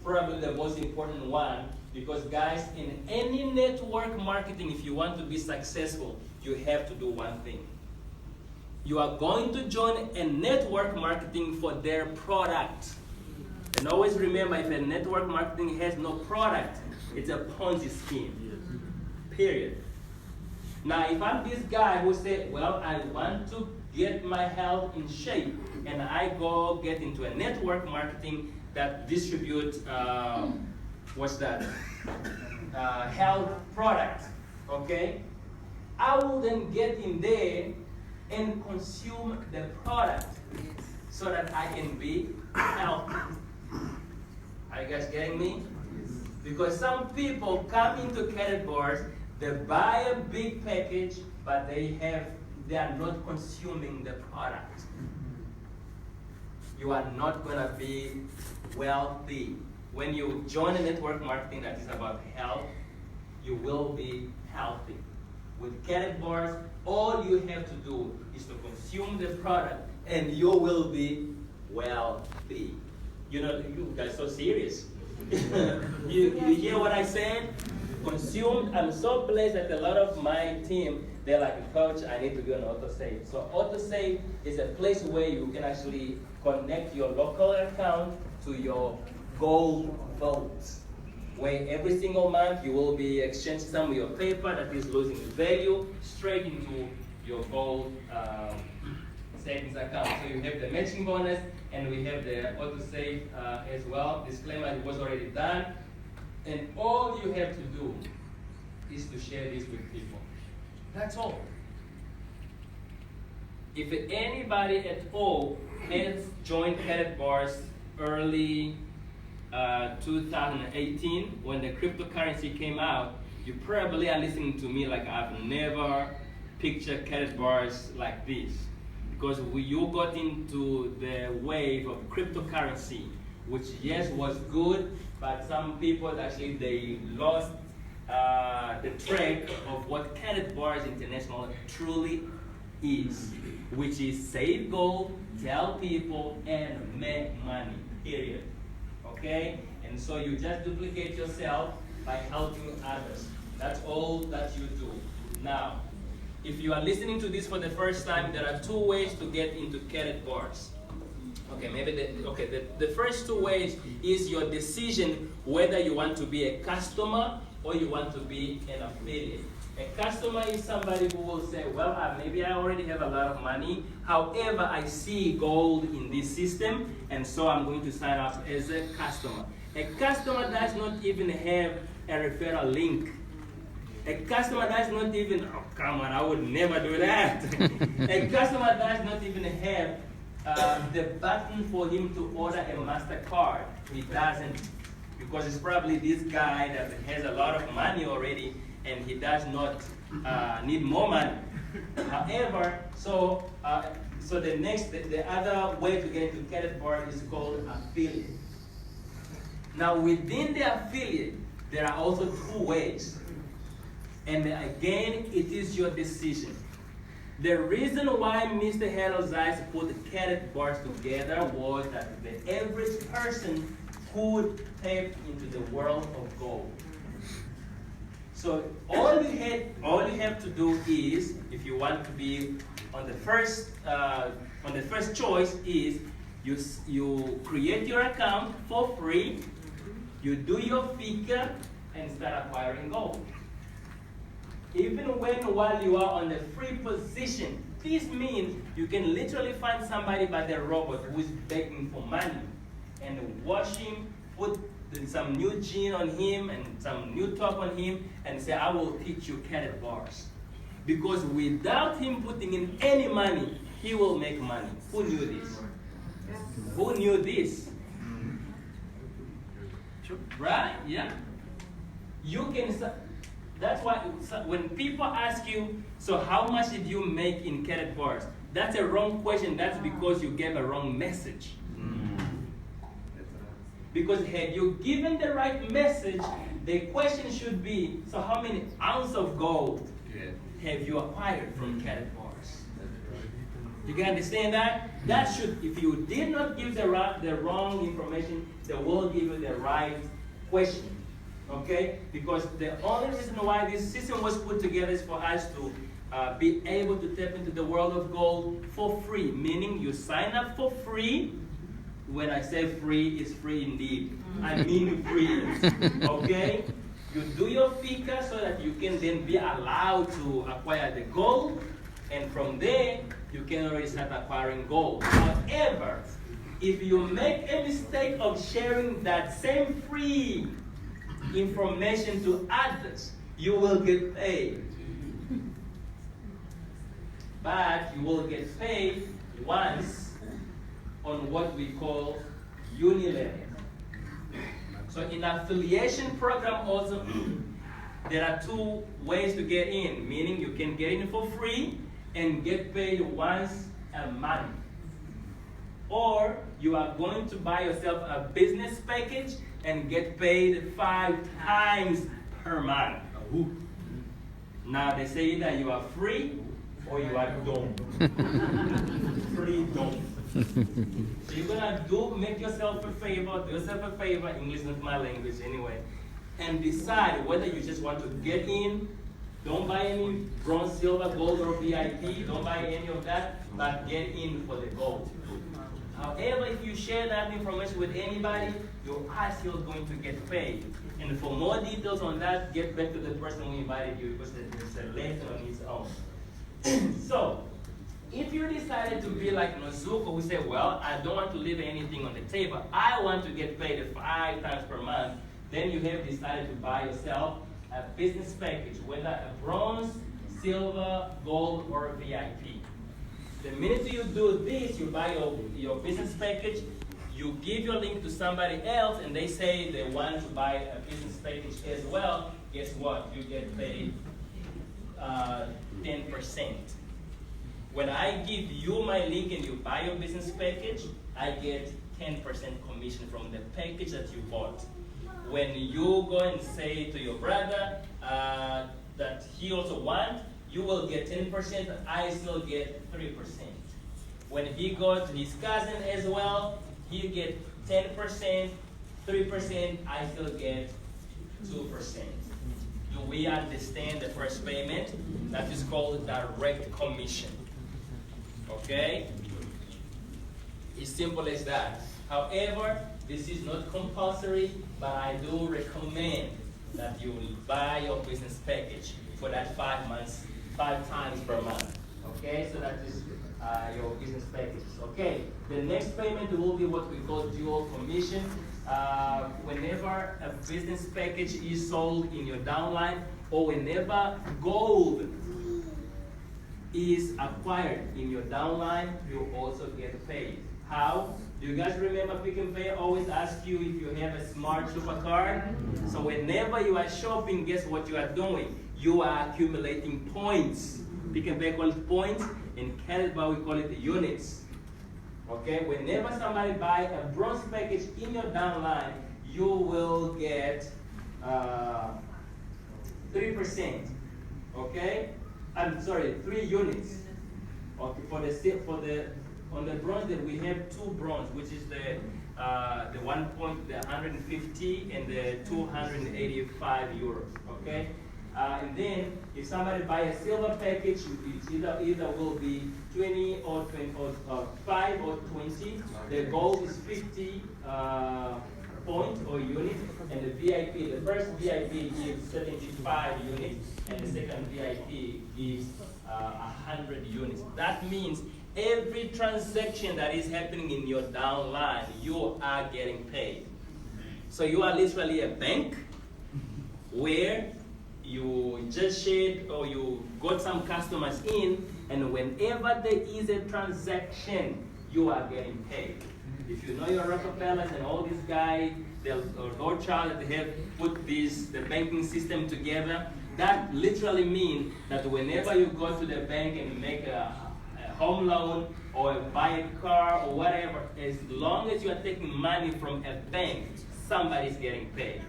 probably the most important one because guys, in any network marketing, if you want to be successful, you have to do one thing. You are going to join a network marketing for their product. And always remember, if a network marketing has no product, it's a Ponzi scheme. Period. Now, if I'm this guy who said, well, I want to get my health in shape, and I go get into a network marketing that distributes, health product, okay? I will then get in there and consume the product so that I can be healthy. Are you guys getting me? Because some people come into credit bars, they buy a big package, but they are not consuming the product. You are not gonna be wealthy. When you join a network marketing that is about health, you will be healthy. With credit bars, all you have to do is to consume the product, and you will be wealthy. You know, you guys are so serious. you hear what I said? Consumed. I'm so blessed that a lot of my team, they're like, Coach, I need to do an auto-save. So auto-save is a place where you can actually connect your local account to your gold vault, where every single month you will be exchanging some of your paper that is losing value straight into your gold savings account. So you have the matching bonus, and we have the auto-save as well. Disclaimer, it was already done. And all you have to do is to share this with people. That's all. If anybody at all has joined credit bars early 2018, when the cryptocurrency came out, you probably are listening to me like I've never pictured credit bars like this. Because you got into the wave of cryptocurrency, which yes was good, but some people actually they lost the track of what Credit Bars International truly is, which is save gold, tell people, and make money, period. Okay? And so you just duplicate yourself by helping others. That's all that you do. Now, if you are listening to this for the first time, there are two ways to get into credit bars. Okay, maybe the first two ways is your decision whether you want to be a customer or you want to be an affiliate. A customer is somebody who will say, well, maybe I already have a lot of money. However, I see gold in this system, and so I'm going to sign up as a customer. A customer does not even have a referral link. A customer does not even, oh, come on, I would never do that. A customer does not even have the button for him to order a MasterCard. He doesn't, because it's probably this guy that has a lot of money already, and he does not need more money. However, so the other way to get into credit bar is called affiliate. Now within the affiliate, there are also two ways. And again, it is your decision. The reason why Mr. Hello Zeiss put the credit bars together was that the average person could tap into the world of gold. So all you have to do is, if you want to be on the first choice, is you create your account for free, you do your FICA, and start acquiring gold. Even while you are on the free position, this means you can literally find somebody by the robot who is begging for money and wash him, put some new jean on him and some new top on him, and say, I will teach you credit bars. Because without him putting in any money, he will make money. Who knew this? Who knew this? Right? Yeah? You can. That's why when people ask you, so how much did you make in credit bars? That's a wrong question. That's because you gave a wrong message. Because had you given the right message, the question should be, so how many ounces of gold have you acquired from credit bars? You can understand that? That should, if you did not give the wrong information, they will give you the right question. Okay? Because the only reason why this system was put together is for us to be able to tap into the world of gold for free. Meaning you sign up for free. When I say free, it's free indeed. I mean free. Okay? You do your FICA so that you can then be allowed to acquire the gold. And from there, you can already start acquiring gold. However, if you make a mistake of sharing that same free information to others, you will get paid. But you will get paid once on what we call unilever. So in affiliation program also, there are two ways to get in, meaning you can get in for free and get paid once a month. Or you are going to buy yourself a business package and get paid 5 times per month. Now they say that you are free or you are dumb. Free dumb. So you're gonna make yourself a favor, do yourself a favor, English is not my language anyway, and decide whether you just want to get in. Don't buy any bronze, silver, gold, or VIP. Don't buy any of that, but get in for the gold. However, if you share that information with anybody, you are still going to get paid. And for more details on that, get back to the person who invited you, because it's a lesson on its own. So, if you decided to be like Nozuko, who said, well, I don't want to leave anything on the table, I want to get paid 5 times per month, then you have decided to buy yourself a business package, whether a bronze, silver, gold, or VIP. The minute you do this, you buy your business package, you give your link to somebody else, and they say they want to buy a business package as well, guess what? You get paid 10%. When I give you my link and you buy your business package, I get 10% commission from the package that you bought. When you go and say to your brother that he also wants, you will get 10%, I still get 3%. When he goes to his cousin as well, he get 10%, 3%, I still get 2%. Do we understand the first payment? That is called direct commission. Okay? It's simple as that. However, this is not compulsory, but I do recommend that you will buy your business package for that 5 months, 5 times per month. Okay, so that is your business package. Okay, the next payment will be what we call dual commission. Whenever a business package is sold in your downline, or whenever gold is acquired in your downline, you also get paid. How? Do you guys remember Pick and Pay always ask you if you have a smart supercard? So whenever you are shopping, guess what you are doing? You are accumulating points. Pick and Pay call it points, in Canada we call it units. Okay, whenever somebody buy a bronze package in your downline, you will get 3%. Okay, I'm sorry, 3 units. Okay, on the bronze that we have 2 bronze, which is the 150 and the 285 euros. Okay, and then if somebody buy a silver package, it either will be 20 or 5 or 20. The gold is 50 points or units, and the VIP, the first VIP gives 75 units, and the second VIP gives 100 units. That means every transaction that is happening in your downline, you are getting paid. So you are literally a bank where you just shared or you got some customers in, and whenever there is a transaction, you are getting paid. If you know your Rockefellers and all these guys, Lord Charles, they have put the banking system together. That literally means that whenever you go to the bank and make a home loan or buy a car or whatever, as long as you are taking money from a bank, somebody's getting paid.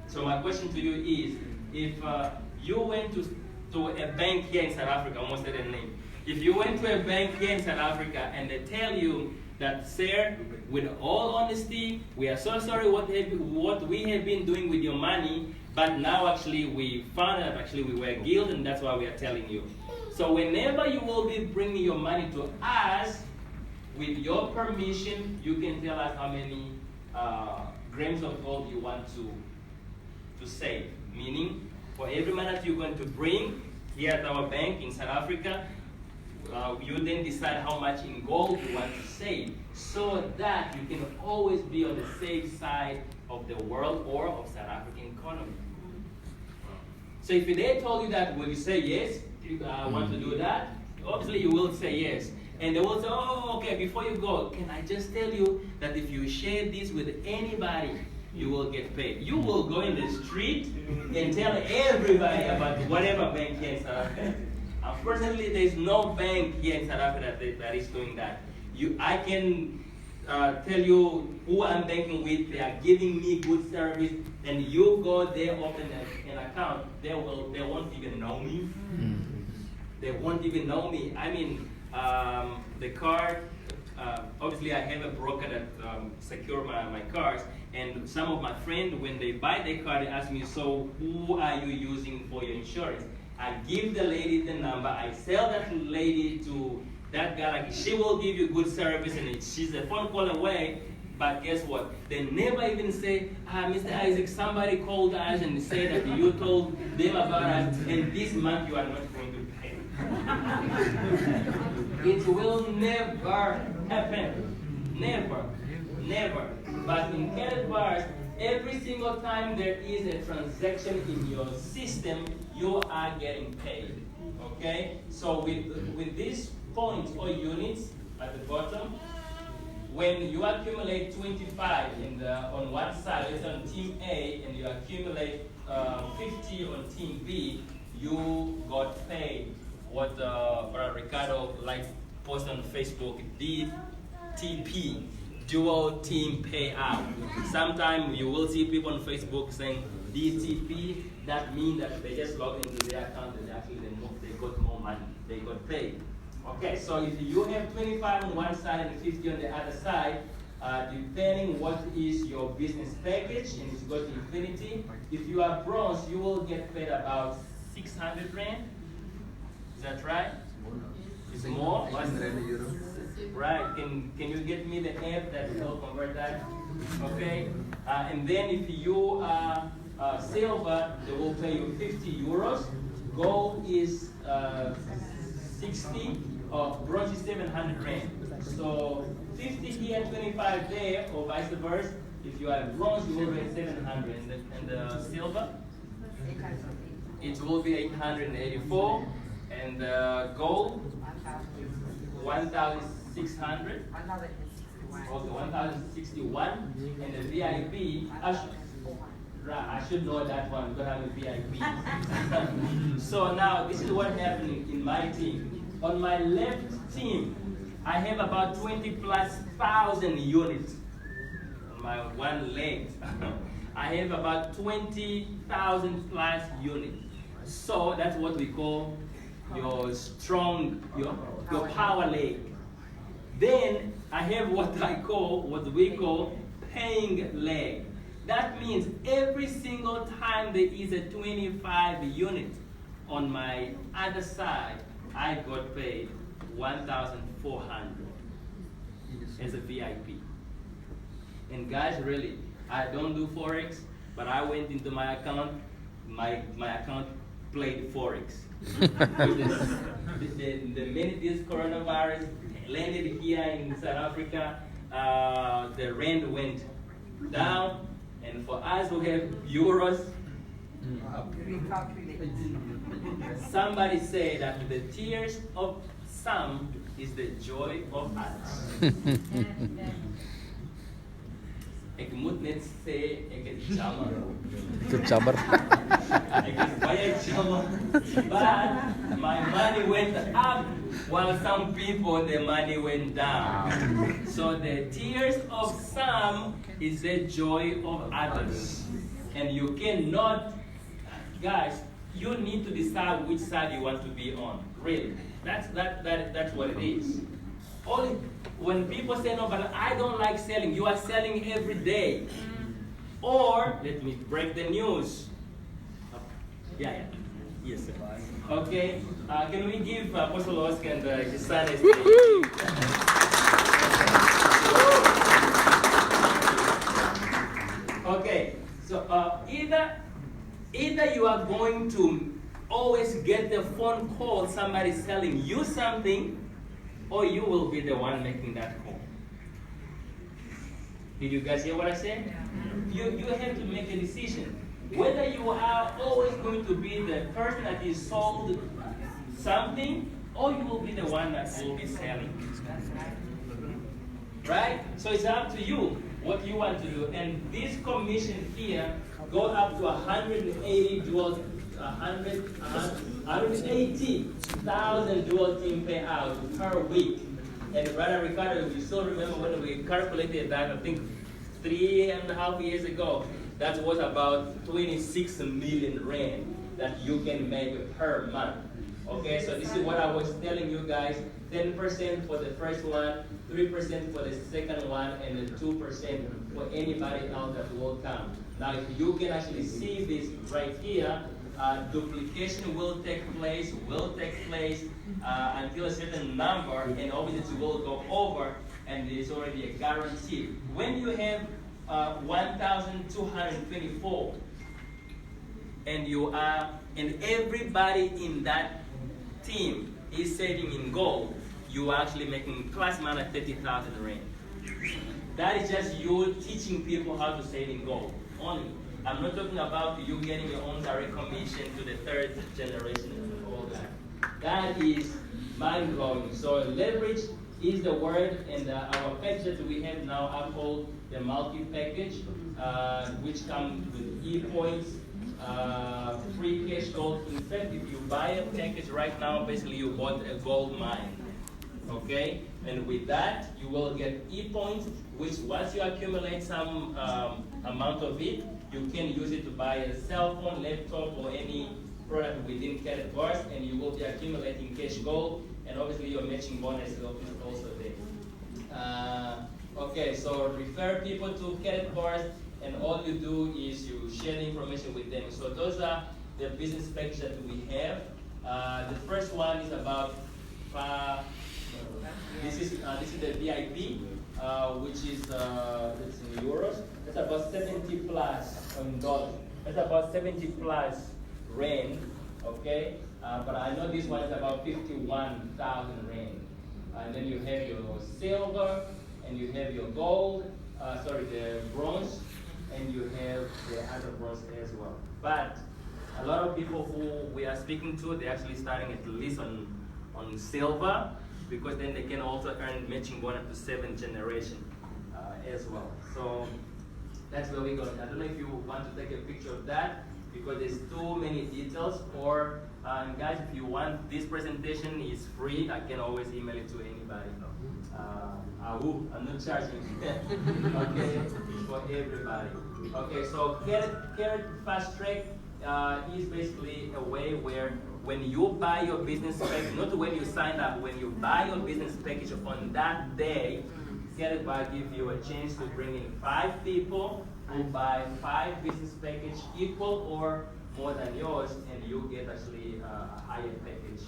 So my question to you is, if you went to a bank here in South Africa, I almost said a name. If you went to a bank here in South Africa and they tell you that, sir, with all honesty, we are so sorry what we have been doing with your money, but now actually we found out actually we were guilty, and that's why we are telling you. So whenever you will be bringing your money to us, with your permission, you can tell us how many grams of gold you want to save. Meaning, for every money that you're going to bring here at our bank in South Africa, you then decide how much in gold you want to save, so that you can always be on the safe side of the world or of South African economy. So if they told you that, will you say yes? You want to do that? Obviously you will say yes. And they will say, oh, okay, before you go, can I just tell you that if you share this with anybody, you will get paid. You will go in the street and tell everybody about whatever bank here in South Africa. Unfortunately, there is no bank here in South Africa that is doing that. I can tell you who I'm banking with. They are giving me good service, and you go there, open an account. They won't even know me. They won't even know me. I mean, the card. Obviously, I have a broker that secure my cards. And some of my friends, when they buy their card, they ask me, so who are you using for your insurance? I give the lady the number. I sell that lady to that guy. Like, she will give you good service, and she's a phone call away. But guess what? They never even say, Mr. Isaac, somebody called us and said that you told them about us, and this month you are not going to pay. It will never happen. Never. Never. But in credit bars, every single time there is a transaction in your system, you are getting paid. Okay? So with these points or units at the bottom, when you accumulate 25 on one side, it's on team A, and you accumulate 50 on team B, you got paid. What Ricardo posted on Facebook, DTP. Dual team payout. Sometimes you will see people on Facebook saying DTP. That means that they just logged into their account and actually they got more money. They got paid. Okay, so if you have 25 on one side and 50 on the other side, depending what is your business package, and it's got infinity. If you are bronze, you will get paid about 600 rand. Is that right? It's more. Right? Can you get me the app that will convert that? Okay. And then if you are silver, they will pay you 50 euros. Gold is 60. Bronze is 700 rand. So 50 here, 25 there, or vice versa. If you are bronze, you will pay 700, and the silver, it will be 884, and gold 1,600. Okay, 1,061, and the VIP. I should know that one because I'm a VIP. So now this is what happened in my team. On my left team, I have about 20,000+ units. On my one leg, I have about 20,000+ units. So that's what we call your strong, your power leg. Then I have what we call paying leg. That means every single time there is a 25 unit on my other side, I got paid 1,400 as a VIP. And guys, really, I don't do Forex, but I went into my account, my account played Forex. the minute this coronavirus landed here in South Africa, the rand went down, and for us who have euros, somebody said that the tears of some is the joy of others. Ik moet net sê ek het jammer. Jabber. Ek is baie jammer. But my money went up while some people their money went down. So the tears of some is the joy of others. And you cannot, guys, you need to decide which side you want to be on. Really. That's what it is. Only when people say, no, but I don't like selling, you are selling every day. Or, let me break the news. Yeah. Yes, sir. Okay, can we give Apostle Oscar and his son a Okay, so either you are going to always get the phone call, somebody selling you something, or you will be the one making that call. Did you guys hear what I said? You have to make a decision. Whether you are always going to be the person that is sold something, or you will be the one that will be selling. Right? So it's up to you what you want to do. And this commission here go up to 180,000 dual team payout per week. And Brother Ricardo, if you still remember when we calculated that, I think 3.5 years ago, that was about 26 million rand that you can make per month. Okay, so this is what I was telling you guys, 10% for the first one, 3% for the second one, and then 2% for anybody else that will come. Now, if you can actually see this right here, duplication will take place until a certain number, and obviously it will go over, and it is already a guarantee. When you have 1,224, and everybody in that team is saving in gold, you are actually making plus minus 30,000 rand. That is just you teaching people how to save in gold only. I'm not talking about you getting your own direct commission to the third generation and all that. That is mind-blowing. So leverage is the word, and our package that we have now are called the multi-package, which comes with e-points, free cash gold. In fact, if you buy a package right now, basically you bought a gold mine. Okay? And with that, you will get e-points, which once you accumulate some amount of it, you can use it to buy a cell phone, laptop, or any product within categories, and you will be accumulating cash gold, and obviously your matching bonus is also there. Okay, so refer people to categories, and all you do is you share the information with them. So those are the business packages that we have. The first one is about This is the VIP, which is it's in euros. It's about 70 plus in dollars. It's about 70 plus rand. Okay, but I know this one is about 51,000 rand. And then you have your silver, and you have your gold. The bronze, and you have the other bronze as well. But a lot of people who we are speaking to, they're actually starting at least on silver, because then they can also earn matching bonus to 7th generation as well. So that's where we're going. I don't know if you want to take a picture of that, because there's too many details. Or guys, if you want this presentation, is free. I can always email it to anybody. I'm not charging. Okay, for everybody. Okay, so Carrot Fast Track is basically a way where when you buy your business package, not when you sign up, when you buy your business package on that day, Carrot Bar give you a chance to bring in 5 people who buy 5 business package equal or more than yours, and you get actually a higher package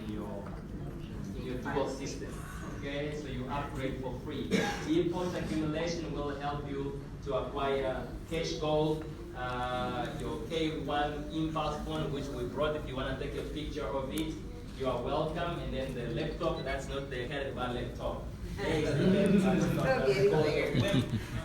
in your dual system. Okay, so you upgrade for free. E-points accumulation will help you to acquire cash gold, your K1 impulse phone, which we brought. If you want to take a picture of it, you are welcome. And then the laptop, that's not the Carrot Bar laptop. Okay,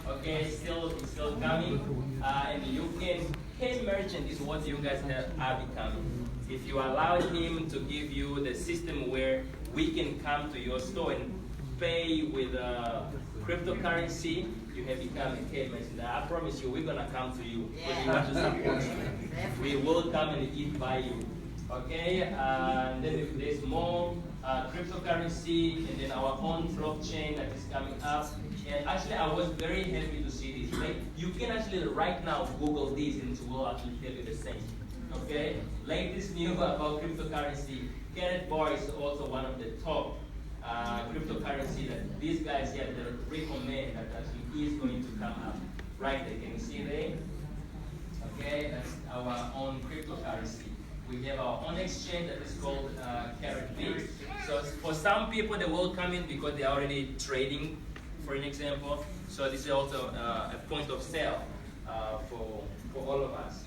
okay, it's still coming. And you can merchant is what you guys are becoming. If you allow him to give you the system where we can come to your store and pay with cryptocurrency, you have become a K merchant. I promise you, we're gonna come to you because we want to support you. We will come and eat by you. Okay, and then if there's more cryptocurrency, and then our own blockchain that is coming up. And actually, I was very happy to see this. Like, you can actually right now Google this, and it will actually tell you the same. Okay, latest news about cryptocurrency. Carrot Bar is also one of the top cryptocurrency that these guys here recommend that actually is going to come up. Right there, can you see there? Okay, that's our own cryptocurrency. We have our own exchange that is called Carrot Bit. So for some people, they will come in because they're already trading, for an example. So this is also a point of sale for all of us.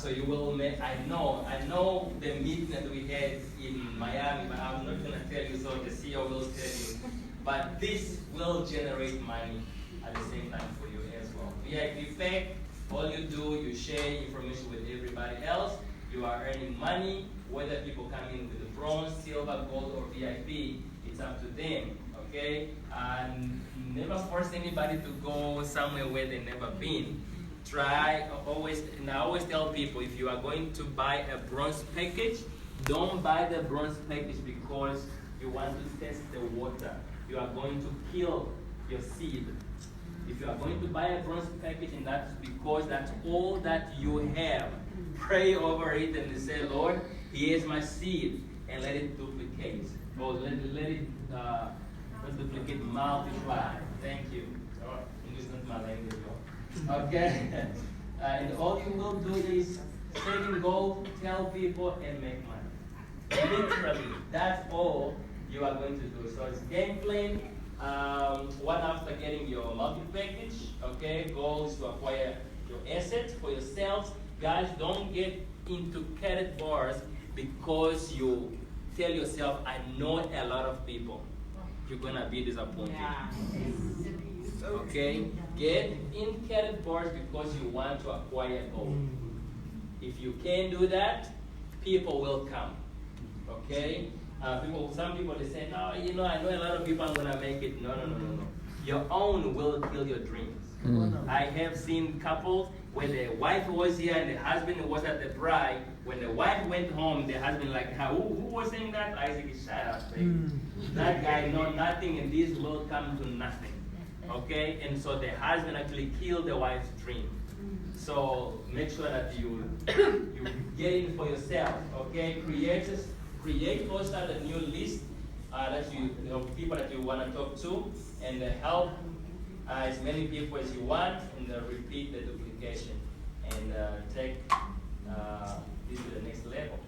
So you will make, I know the meeting that we had in Miami, but I'm not gonna tell you, so the CEO will tell you. But this will generate money at the same time for you as well. VIP pack, all you do, you share information with everybody else. You are earning money, whether people come in with the bronze, silver, gold, or VIP, it's up to them, okay? And never force anybody to go somewhere where they've never been. Try always, and I always tell people, if you are going to buy a bronze package, don't buy the bronze package because you want to test the water. You are going to kill your seed. If you are going to buy a bronze package, and that's because that's all that you have, pray over it and say, Lord, here's my seed, and let it duplicate. Or let it duplicate, multiply. Thank you. English is not my language. Okay? And all you will do is saving gold, tell people, and make money. Literally, that's all you are going to do. So it's game plan. One after getting your multi-package, okay? Goal is to acquire your assets for yourselves. Guys, don't get into Carrot Bars because you tell yourself, I know a lot of people. You're gonna be disappointed. Yeah. Okay? Get in Carrot Bars because you want to acquire gold. If you can't do that, people will come. Okay? Some people they say, no, I know a lot of people are gonna make it. No. Your own will kill your dreams. I have seen couples where the wife was here and the husband was at the bride. When the wife went home, the husband like, who was saying that? Isaac, shut up, baby. That guy know nothing, and this will come to nothing. Okay, and so the husband actually killed the wife's dream. So make sure that you get in for yourself. Okay, create also a new list of people that you want to talk to, and help as many people as you want, and repeat the duplication, and take this to the next level.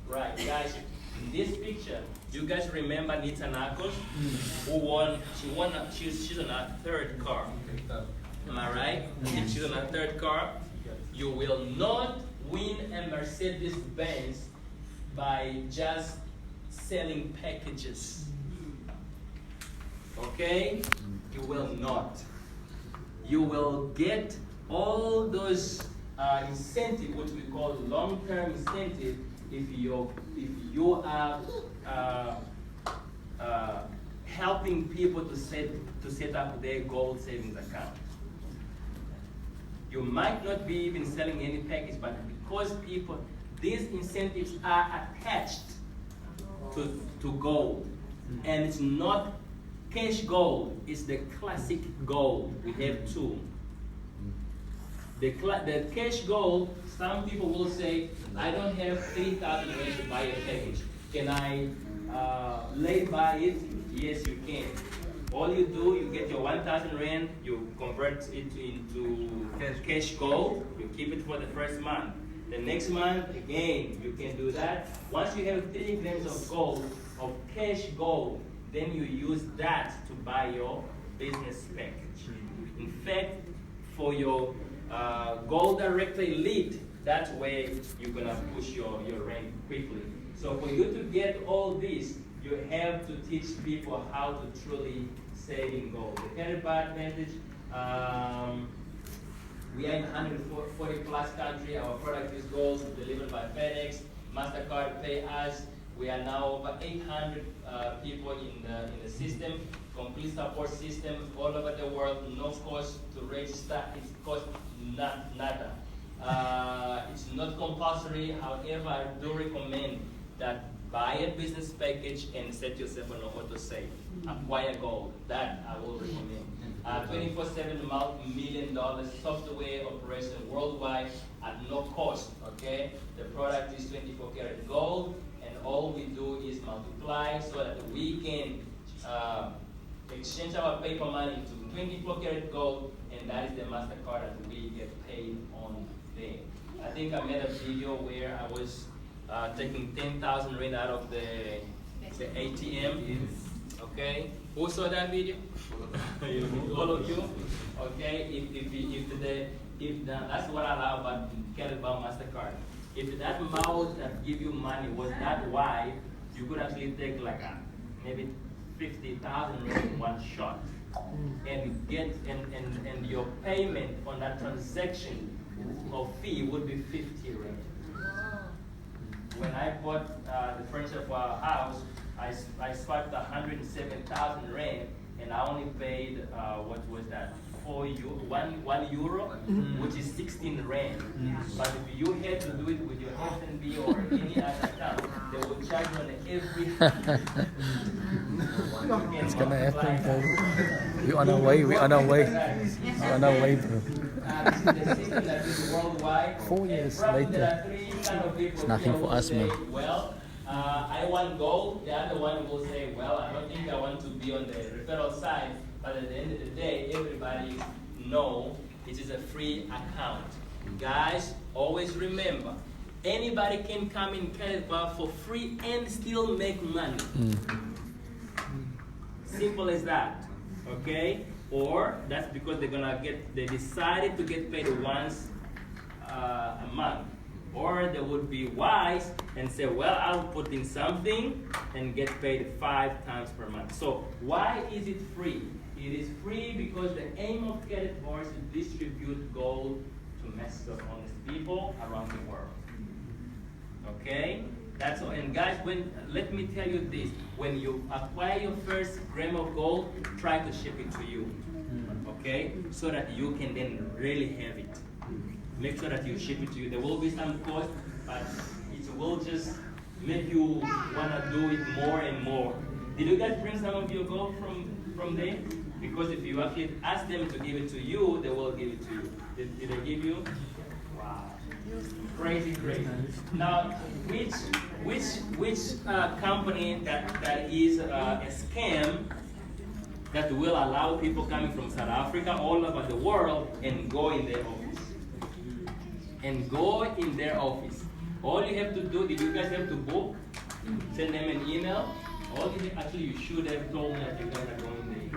Right, guys. In this picture, You guys remember Nita Nakos, who won? She's on her third car. Am I right? If she's on her third car, you will not win a Mercedes-Benz by just selling packages. Okay? You will not. You will get all those incentive, which we call long-term incentive, if you are helping people to set up their gold savings account. You might not be even selling any package, but because these incentives are attached to gold, and it's not cash gold, it's the classic gold. We have two. The cash gold, some people will say, I don't have 3,000 rand to buy a package. Can I lay buy it? Yes, you can. All you do, you get your 1,000 rand, you convert it into cash gold, you keep it for the first month. The next month, again, you can do that. Once you have 3 grams of gold, of cash gold, then you use that to buy your business package. In fact, for your Gold Director Elite, that way you're gonna push your rank quickly. So for you to get all this, you have to teach people how to truly save in gold. The Credit Bar Advantage, we are in 140 plus country. Our product is gold, delivered by FedEx. MasterCard pay us. We are now over 800 people in the system. Complete support system all over the world. No cost to register. It costs nada. It's not compulsory. However, I do recommend that buy a business package and set yourself on auto save. Acquire gold. That I will recommend. 24/7 multi-million-dollar software operation worldwide at no cost. Okay, the product is 24 karat gold, and all we do is multiply so that we can exchange our paper money into 24 karat gold, and that is the MasterCard that we get paid on there. I think I made a video where I was taking 10,000 rand out of the ATM. Okay, who saw that video? All of you. Okay, that's what I love about Caliban MasterCard. If that mouth that give you money was that wide, you could actually take like maybe 50,000 rand in one shot, and get and your payment on that transaction of fee would be 50 rand. When I bought the furniture for our house, I swiped 107,000 rand, and I only paid what was that? 1 euro, which is 16 rand. But if you had to do it with your F&B or any other account, they will charge you on every. It's gonna happen, bro. We're on our way. We're on our way. We're on our way, bro. This is the system that is worldwide. 4 years And later. there are 3 kind of people. It's nothing for us, man. Well, I want gold. The other one will say, well, I don't think I want to be on the referral side. But at the end of the day, everybody know it is a free account. Guys, always remember, anybody can come in Credit Bar for free and still make money. Simple as that. Okay? Or that's because they decided to get paid once a month. Or they would be wise and say, well, I'll put in something and get paid 5 times per month. So why is it free? It is free because the aim of Credit Bar is to distribute gold to masses of honest people around the world. Okay? That's all. And guys, let me tell you this. When you acquire your first gram of gold, try to ship it to you. Okay? So that you can then really have it. Make sure that you ship it to you. There will be some cost, but it will just make you want to do it more and more. Did you guys bring some of your gold from there? Because if you actually ask them to give it to you, they will give it to you. Did they give you? Wow. Crazy. Now, which company that is a scam that will allow people coming from South Africa all over the world and go in their office? And go in their office. All you have to do, did you guys have to book? Send them an email. Actually, you should have told me that you guys are going there.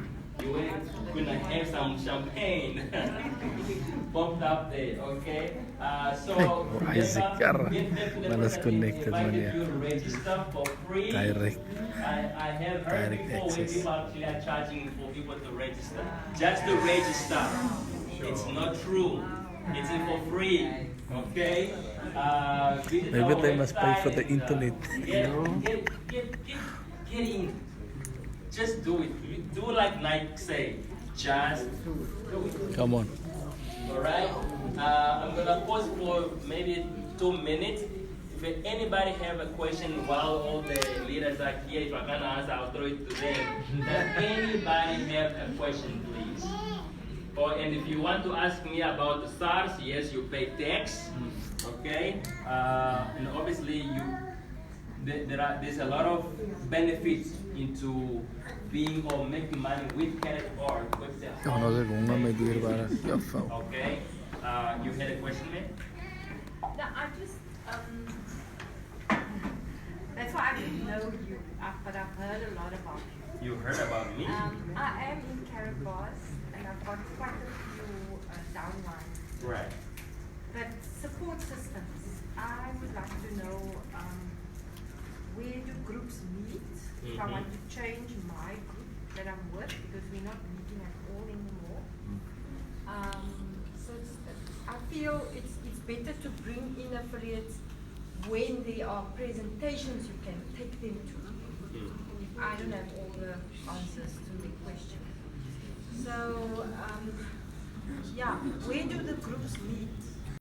You were gonna have some champagne pumped up there, okay? So Isaac remember, Carr. get back to the Malas person connected who invited man, you to register for free. Direct. I have heard Direct before when access. people actually are charging for people to register. Just to register. It's not true. It's for free. Okay? Visit Maybe our they must pay for website the and, internet. get in. Just do it. Do like Nike say. Just do it. Come on. Alright? I'm gonna pause for maybe 2 minutes. If anybody have a question while all the leaders are here, if I can't answer, I'll throw it to them. Does anybody have a question, please? And if you want to ask me about the SARS, yes, you pay tax. Okay? And obviously there's a lot of benefits into being or making money with credit card website. Ja, nou zeg ik met die waren. Ja, fout. Okay. You had a question, man? No, I just, that's why I didn't know you, but I've heard a lot about you. You heard about me? I am in Caribas, and I've got quite a few downlines. Right. But support systems, I would like to know where do groups meet if I want to change my group that I'm with, because we're not meeting at all anymore. So I feel it's better to bring in affiliates when there are presentations you can take them to. If I don't have all the answers to the question. So, yeah, where do the groups meet?